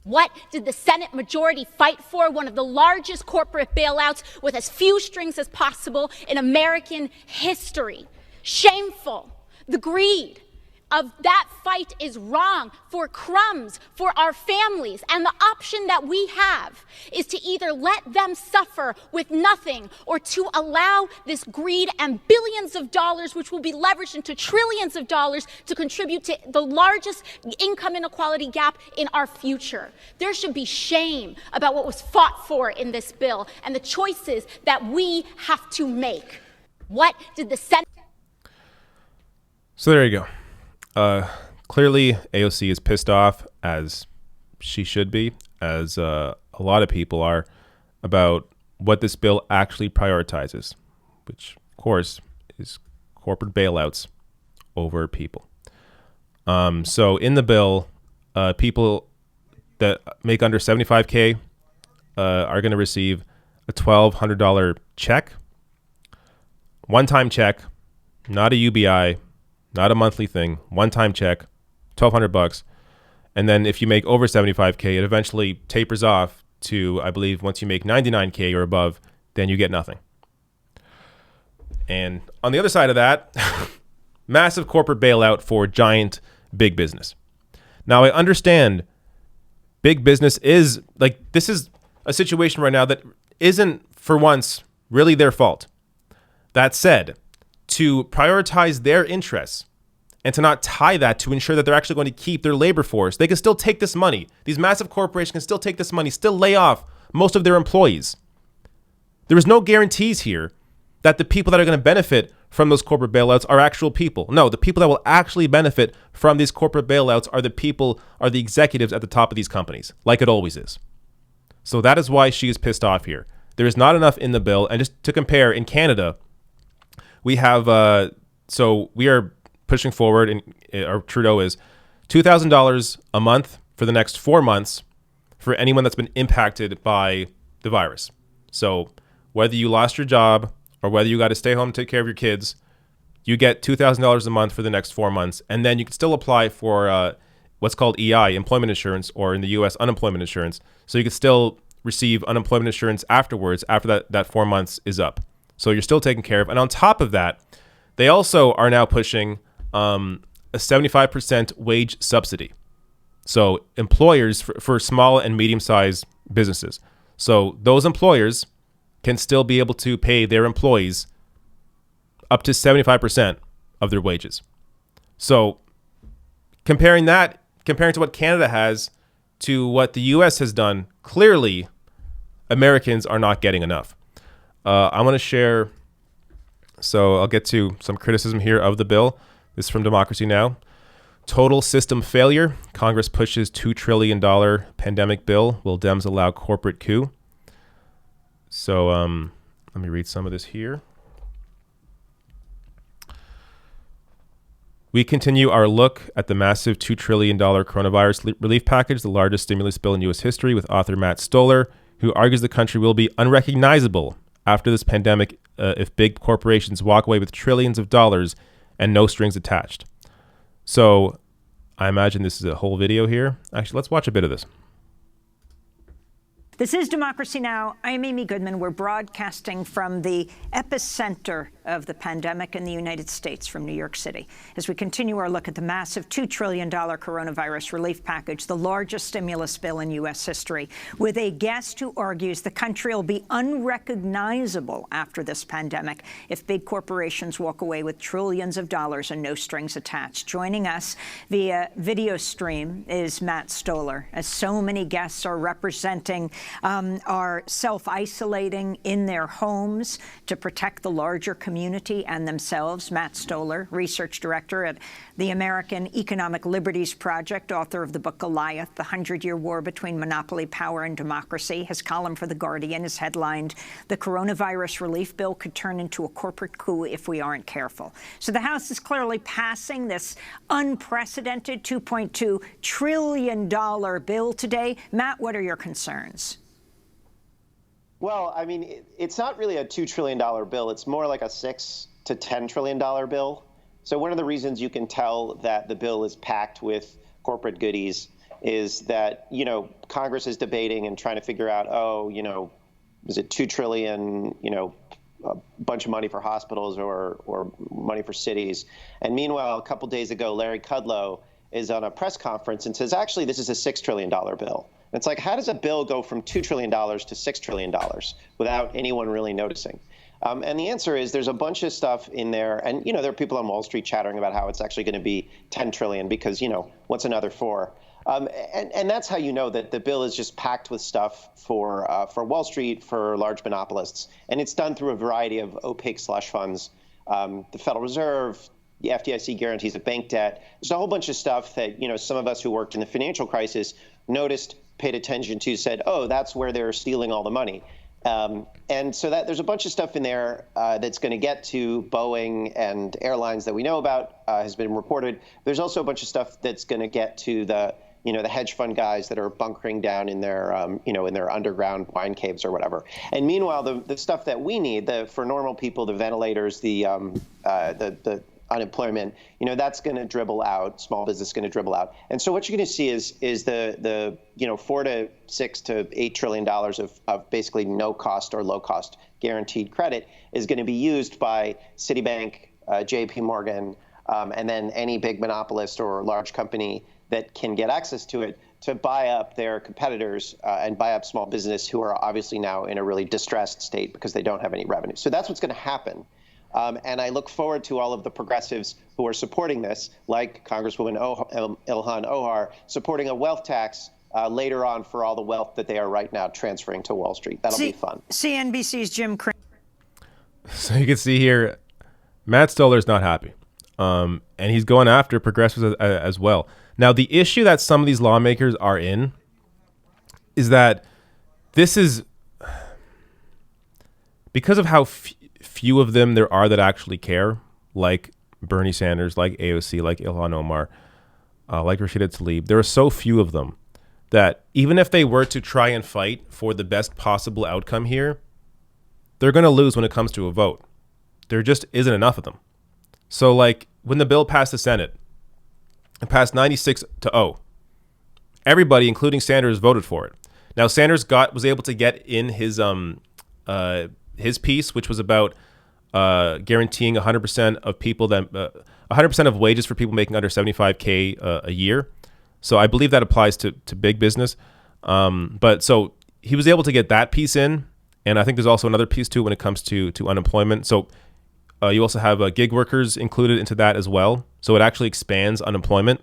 What did the Senate majority fight for? One of the largest corporate bailouts with as few strings as possible in American history. Shameful. The greed of that fight is wrong for crumbs for our families. And the option that we have is to either let them suffer with nothing or to allow this greed and billions of dollars, which will be leveraged into trillions of dollars, to contribute to the largest income inequality gap in our future. There should be shame about what was fought for in this bill and the choices that we have to make. What did the Senate... So there you go. Clearly, AOC is pissed off, as she should be, as a lot of people are, about what this bill actually prioritizes, which, of course, is corporate bailouts over people. So in the bill, people that make under $75K are going to receive a $1,200 check, one-time check, not a UBI, not a monthly thing, one-time check, $1,200. And then if you make over $75K, it eventually tapers off to, I believe, once you make $99K or above, then you get nothing. And on the other side of that, massive corporate bailout for giant big business. Now, I understand big business is, like, this is a situation right now that isn't, for once, really their fault. That said, to prioritize their interests and to not tie that to ensure that they're actually going to keep their labor force. They can still take this money. These massive corporations can still take this money, still lay off most of their employees. There is no guarantees here that the people that are going to benefit from those corporate bailouts are actual people. No, the people that will actually benefit from these corporate bailouts are the executives at the top of these companies, like it always is. So that is why she is pissed off here. There is not enough in the bill. And just to compare, in Canada, we have, so we are pushing forward, and or Trudeau is $2,000 a month for the next 4 months for anyone that's been impacted by the virus. So whether you lost your job or whether you got to stay home and take care of your kids, you get $2,000 a month for the next 4 months. And then you can still apply for what's called EI, employment insurance, or in the US, unemployment insurance. So you could still receive unemployment insurance afterwards, after that 4 months is up. So you're still taken care of. And on top of that, they also are now pushing a 75% wage subsidy. So employers for small and medium-sized businesses. So those employers can still be able to pay their employees up to 75% of their wages. So comparing to what Canada has to what the US has done, clearly Americans are not getting enough. I want to share, so I'll get to some criticism here of the bill. This is from Democracy Now! Total system failure. Congress pushes $2 trillion pandemic bill. Will Dems allow corporate coup? So let me read some of this here. We continue our look at the massive $2 trillion coronavirus relief package, the largest stimulus bill in U.S. history, with author Matt Stoller, who argues the country will be unrecognizable after this pandemic if big corporations walk away with trillions of dollars and no strings attached. So I imagine this is a whole video here. Actually, let's watch a bit of this. This is Democracy Now! I'm Amy Goodman. We're broadcasting from the epicenter of the pandemic in the United States, from New York City, as we continue our look at the massive $2 trillion coronavirus relief package, the largest stimulus bill in U.S. history, with a guest who argues the country will be unrecognizable after this pandemic if big corporations walk away with trillions of dollars and no strings attached. Joining us via video stream is Matt Stoller, as so many guests are representing are self-isolating in their homes to protect the larger community and themselves. Matt Stoller, research director at the American Economic Liberties Project, author of the book Goliath, The 100-Year War Between Monopoly Power and Democracy. His column for The Guardian is headlined, "The Coronavirus Relief Bill Could Turn into a Corporate Coup If We Aren't Careful." So the House is clearly passing this unprecedented $2.2 trillion bill today. Matt, what are your concerns? Well, I mean, it's not really a $2 trillion bill. It's more like a $6 to $10 trillion bill. So one of the reasons you can tell that the bill is packed with corporate goodies is that, Congress is debating and trying to figure out, is it $2 trillion, a bunch of money for hospitals or money for cities. And meanwhile, a couple days ago, Larry Kudlow is on a press conference and says, actually, this is a $6 trillion bill. It's like, how does a bill go from $2 trillion to $6 trillion without anyone really noticing? And the answer is there's a bunch of stuff in there. And, there are people on Wall Street chattering about how it's actually going to be 10 trillion because, what's another 4? And that's how you know that the bill is just packed with stuff for Wall Street, for large monopolists. And it's done through a variety of opaque slush funds, the Federal Reserve, the FDIC guarantees of bank debt. There's a whole bunch of stuff that, some of us who worked in the financial crisis noticed, paid attention to, said, oh, that's where they're stealing all the money. And so there's a bunch of stuff in there that's going to get to Boeing and airlines that we know about, has been reported. There's also a bunch of stuff that's going to get to the hedge fund guys that are bunkering down in their, in their underground wine caves or whatever. And meanwhile, the stuff that we need, for normal people, the ventilators, the unemployment, that's going to dribble out. Small business is going to dribble out. And so what you're going to see is the $4 to $6 to $8 trillion of basically no cost or low cost guaranteed credit is going to be used by Citibank, JP Morgan, and then any big monopolist or large company that can get access to it to buy up their competitors and buy up small business who are obviously now in a really distressed state because they don't have any revenue. So that's what's going to happen. And I look forward to all of the progressives who are supporting this, like Congresswoman Ilhan Omar, supporting a wealth tax later on for all the wealth that they are right now transferring to Wall Street. That'll be fun. CNBC's Jim Cramer. So you can see here, Matt Stoller's not happy. And he's going after progressives as well. Now, the issue that some of these lawmakers are in is that this is because of how few of them there are that actually care, like Bernie Sanders, like AOC, like Ilhan Omar, like Rashida Tlaib. There are so few of them that even if they were to try and fight for the best possible outcome here, they're going to lose when it comes to a vote. There just isn't enough of them. So like when the bill passed the Senate, it passed 96-0. everybody, including Sanders, voted for it. Now, Sanders was able to get in his piece, which was about guaranteeing 100% of people that 100% of wages for people making under 75K a year. So I believe that applies to big business. But so he was able to get that piece in. And I think there's also another piece too when it comes to unemployment. So you also have gig workers included into that as well. So it actually expands unemployment,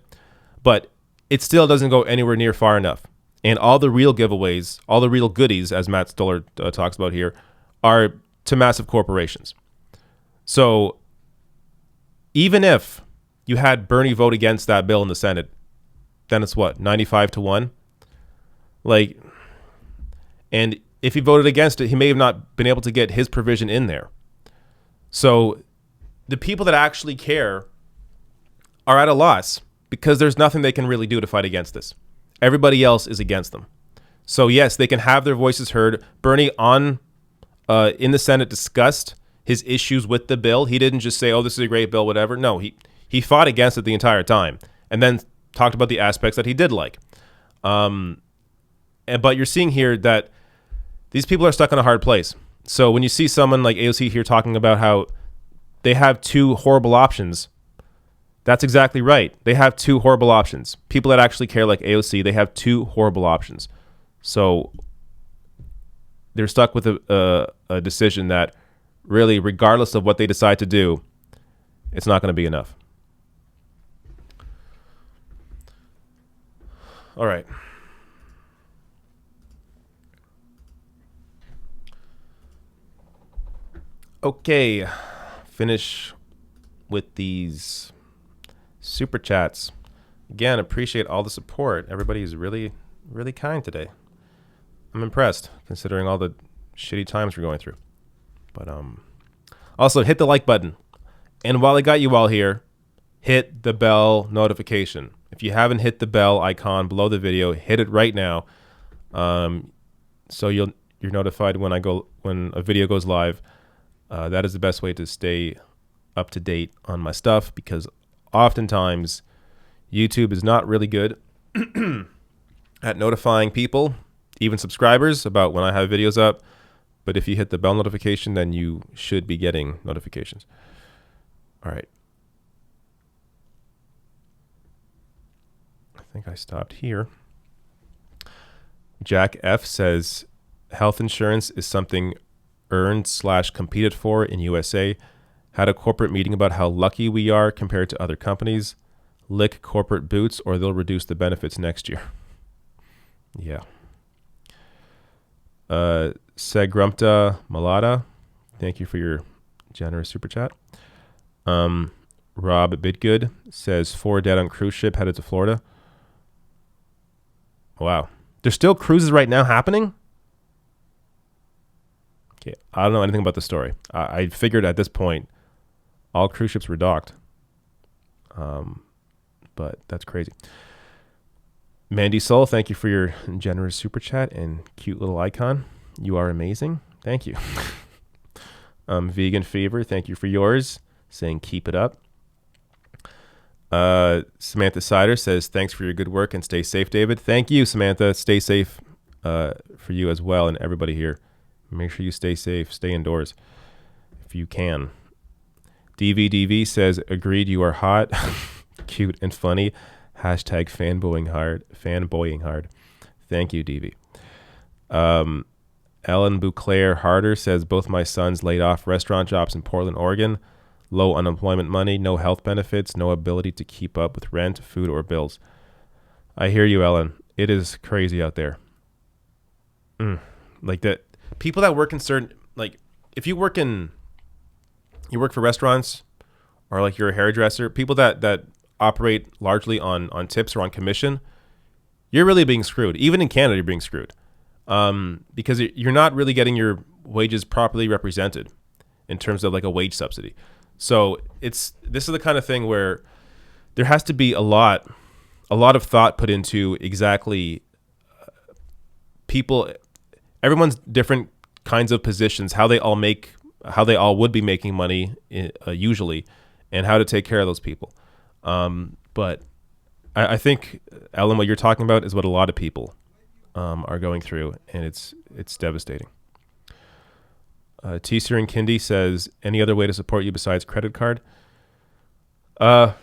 but it still doesn't go anywhere near far enough. And all the real giveaways, all the real goodies, as Matt Stoller talks about here, are to massive corporations. So even if you had Bernie vote against that bill in the Senate, then it's what, 95-1? Like, and if he voted against it, he may have not been able to get his provision in there. So the people that actually care are at a loss because there's nothing they can really do to fight against this. Everybody else is against them. So yes, they can have their voices heard. Bernie in the Senate discussed his issues with the bill. He didn't just say, oh, this is a great bill, whatever. No, he fought against it the entire time and then talked about the aspects that he did like. But you're seeing here that these people are stuck in a hard place. So when you see someone like AOC here talking about how they have two horrible options, that's exactly right. They have two horrible options. People that actually care like AOC, they have two horrible options. So they're stuck with a decision that really, regardless of what they decide to do, it's not going to be enough. All right. Okay, finish with these super chats. Again, appreciate all the support. Everybody is really, really kind today. I'm impressed considering all the shitty times we're going through. But also hit the like button. And while I got you all here, hit the bell notification. If you haven't hit the bell icon below the video, hit it right now. So you're notified when a video goes live. That is the best way to stay up to date on my stuff because oftentimes YouTube is not really good at notifying people, even subscribers, about when I have videos up. But if you hit the bell notification, then you should be getting notifications. All right. I think I stopped here. Jack F says, health insurance is something earned/competed for in USA. Had a corporate meeting about how lucky we are compared to other companies. Lick corporate boots or they'll reduce the benefits next year. Yeah. Segrumpta Malata, thank you for your generous super chat. Rob Bidgood says 4 dead on cruise ship headed to Florida. Wow. There's still cruises right now happening? Okay, I don't know anything about the story. I figured at this point all cruise ships were docked. But that's crazy. Mandy Soul, thank you for your generous super chat and cute little icon. You are amazing. Thank you. Vegan Fever, thank you for yours. Saying keep it up. Samantha Sider says, thanks for your good work and stay safe, David. Thank you, Samantha. Stay safe for you as well and everybody here. Make sure you stay safe. Stay indoors if you can. DVDV says, agreed, you are hot, cute, and funny. Hashtag fanboying hard. Thank you, DV. Ellen Bouclair Harder says, both my sons laid off restaurant jobs in Portland, Oregon. Low unemployment money, no health benefits, no ability to keep up with rent, food, or bills. I hear you, Ellen. It is crazy out there. Like that. People that work in certain, like if you work for restaurants or like you're a hairdresser, people that operate largely on tips or on commission, you're really being screwed. Even in Canada, you're being screwed because you're not really getting your wages properly represented in terms of like a wage subsidy. So this is the kind of thing where there has to be a lot of thought put into exactly everyone's different kinds of positions, how they all would be making money usually, and how to take care of those people. But I think, Ellen, what you're talking about is what a lot of people are going through, and it's devastating. T-Serin Kindy says, any other way to support you besides credit card? The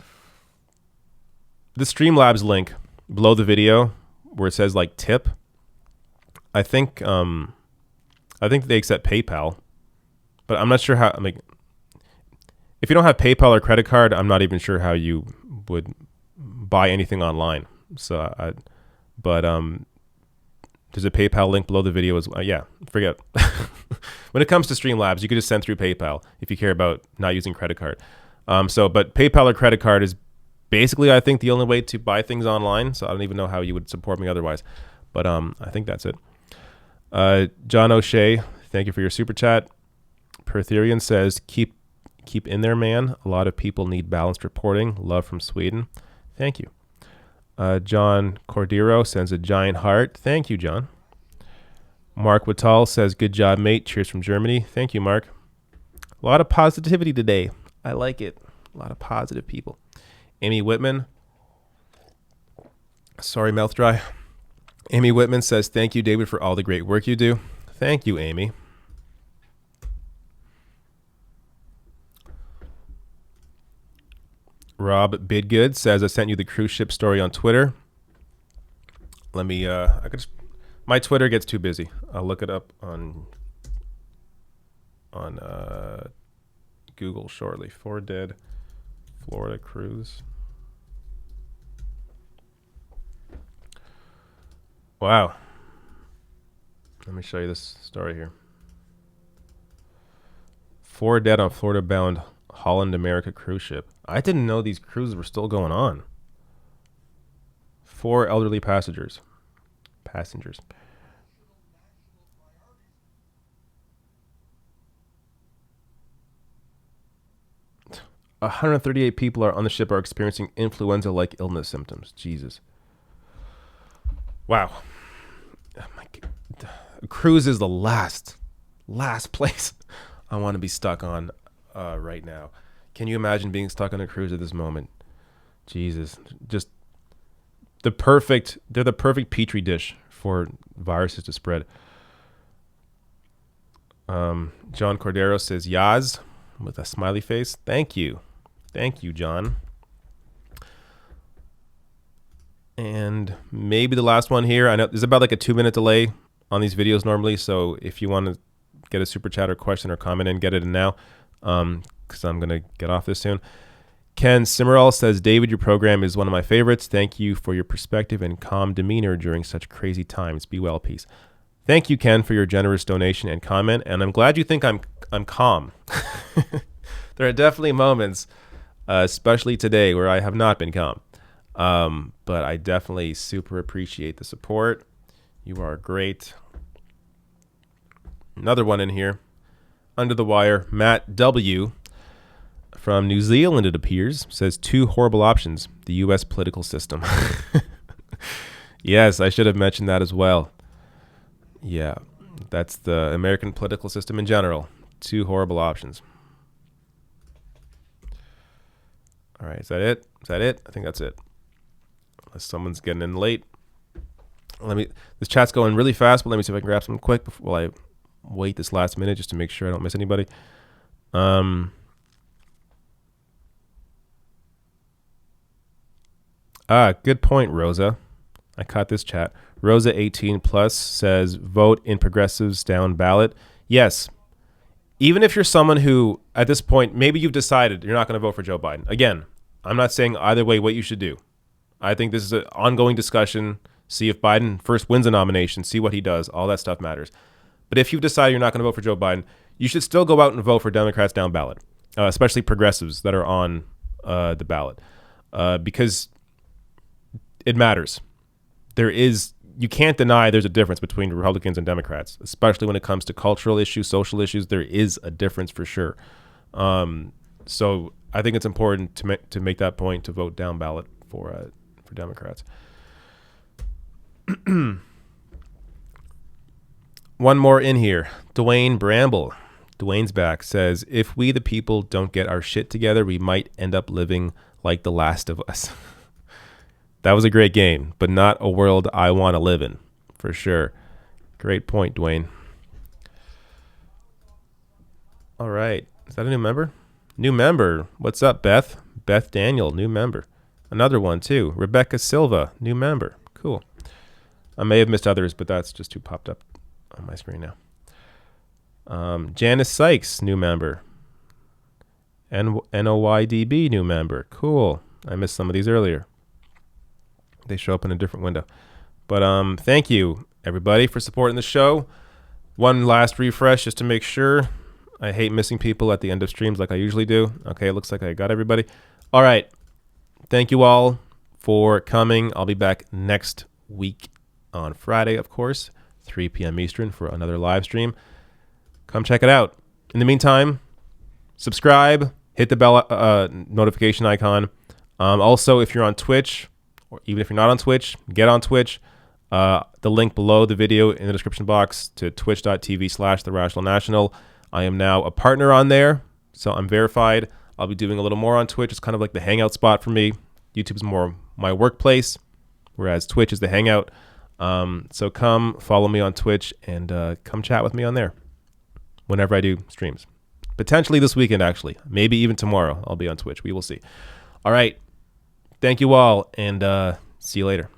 Streamlabs link below the video where it says like tip. I think they accept PayPal, but I'm not sure how. I mean, if you don't have PayPal or credit card, I'm not even sure how you would buy anything online. So there's a PayPal link below the video as well. Yeah, forget. When it comes to Streamlabs, you could just send through PayPal if you care about not using credit card. But PayPal or credit card is basically, I think, the only way to buy things online. So I don't even know how you would support me otherwise. But I think that's it. John O'Shea, thank you for your super chat. Pertherian says, keep in there, man. A lot of people need balanced reporting. Love from Sweden. Thank you. John Cordero sends a giant heart. Thank you, John. Mark Whitall says, good job, mate. Cheers from Germany. Thank you, Mark. A lot of positivity today. I like it. A lot of positive people. Amy Whitman. Sorry, mouth dry. Amy Whitman says, thank you, David, for all the great work you do. Thank you, Amy. Rob Bidgood says, I sent you the cruise ship story on Twitter. Let me, my Twitter gets too busy. I'll look it up on Google shortly. 4 Dead Florida Cruise. Wow. Let me show you this story here. 4 dead on Florida-bound Holland America cruise ship. I didn't know these cruises were still going on. 4 elderly passengers. 138 people on the ship are experiencing influenza-like illness symptoms. Jesus. Wow. Oh my God. A cruise is the last place I want to be stuck on right now. Can you imagine being stuck on a cruise at this moment? Jesus. Just they're the perfect petri dish for viruses to spread. John Cordero says, Yaz, with a smiley face. Thank you, John. And maybe the last one here. I know there's about like a 2-minute delay on these videos normally. So if you want to get a super chat or question or comment in, get it in now. Because I'm going to get off this soon. Ken Simmerall says, David, your program is one of my favorites. Thank you for your perspective and calm demeanor during such crazy times. Be well, peace. Thank you, Ken, for your generous donation and comment. And I'm glad you think I'm calm. There are definitely moments, especially today, where I have not been calm. But I definitely super appreciate the support. You are great. Another one in here. Under the wire, Matt W. from New Zealand, it appears, says 2 horrible options. The U.S. political system. Yes, I should have mentioned that as well. Yeah, that's the American political system in general. 2 horrible options. All right, is that it? I think that's it. Unless someone's getting in late. This chat's going really fast, but let me see if I can grab something quick while I wait this last minute just to make sure I don't miss anybody. Good point, Rosa. I caught this chat. Rosa 18 plus says, vote in progressives down ballot. Yes. Even if you're someone who, at this point, maybe you've decided you're not going to vote for Joe Biden. Again, I'm not saying either way what you should do. I think this is an ongoing discussion. See if Biden first wins a nomination, see what he does. All that stuff matters. But if you've decided you're not going to vote for Joe Biden, you should still go out and vote for Democrats down ballot, especially progressives that are on the ballot, because it matters. You can't deny there's a difference between Republicans and Democrats, especially when it comes to cultural issues, social issues. There is a difference for sure. So I think it's important to make that point, to vote down ballot for Democrats. One more in here. Dwayne Bramble. Dwayne's back, says, if we the people don't get our shit together, we might end up living like The Last of Us. That was a great game, but not a world I want to live in, for sure. Great point, Dwayne. All right. Is that a new member? New member. What's up, Beth? Beth Daniel, new member. Another one, too. Rebecca Silva, new member. Cool. I may have missed others, but that's just who popped up on my screen now. Janice Sykes, new member. NOYDB, new member. Cool. I missed some of these earlier. They show up in a different window. But thank you, everybody, for supporting the show. One last refresh just to make sure. I hate missing people at the end of streams like I usually do. Okay, it looks like I got everybody. All right. Thank you all for coming. I'll be back next week on Friday, of course, 3 p.m. Eastern for another live stream. Come check it out. In the meantime, subscribe, hit the bell notification icon. Also, if you're on Twitch, or even if you're not on Twitch, get on Twitch. The link below the video in the description box to twitch.tv/therationalnational. I am now a partner on there, so I'm verified. I'll be doing a little more on Twitch. It's kind of like the hangout spot for me. YouTube is more my workplace, whereas Twitch is the hangout. So come follow me on Twitch and come chat with me on there whenever I do streams. Potentially this weekend, actually. Maybe even tomorrow I'll be on Twitch. We will see. All right. Thank you all, and see you later.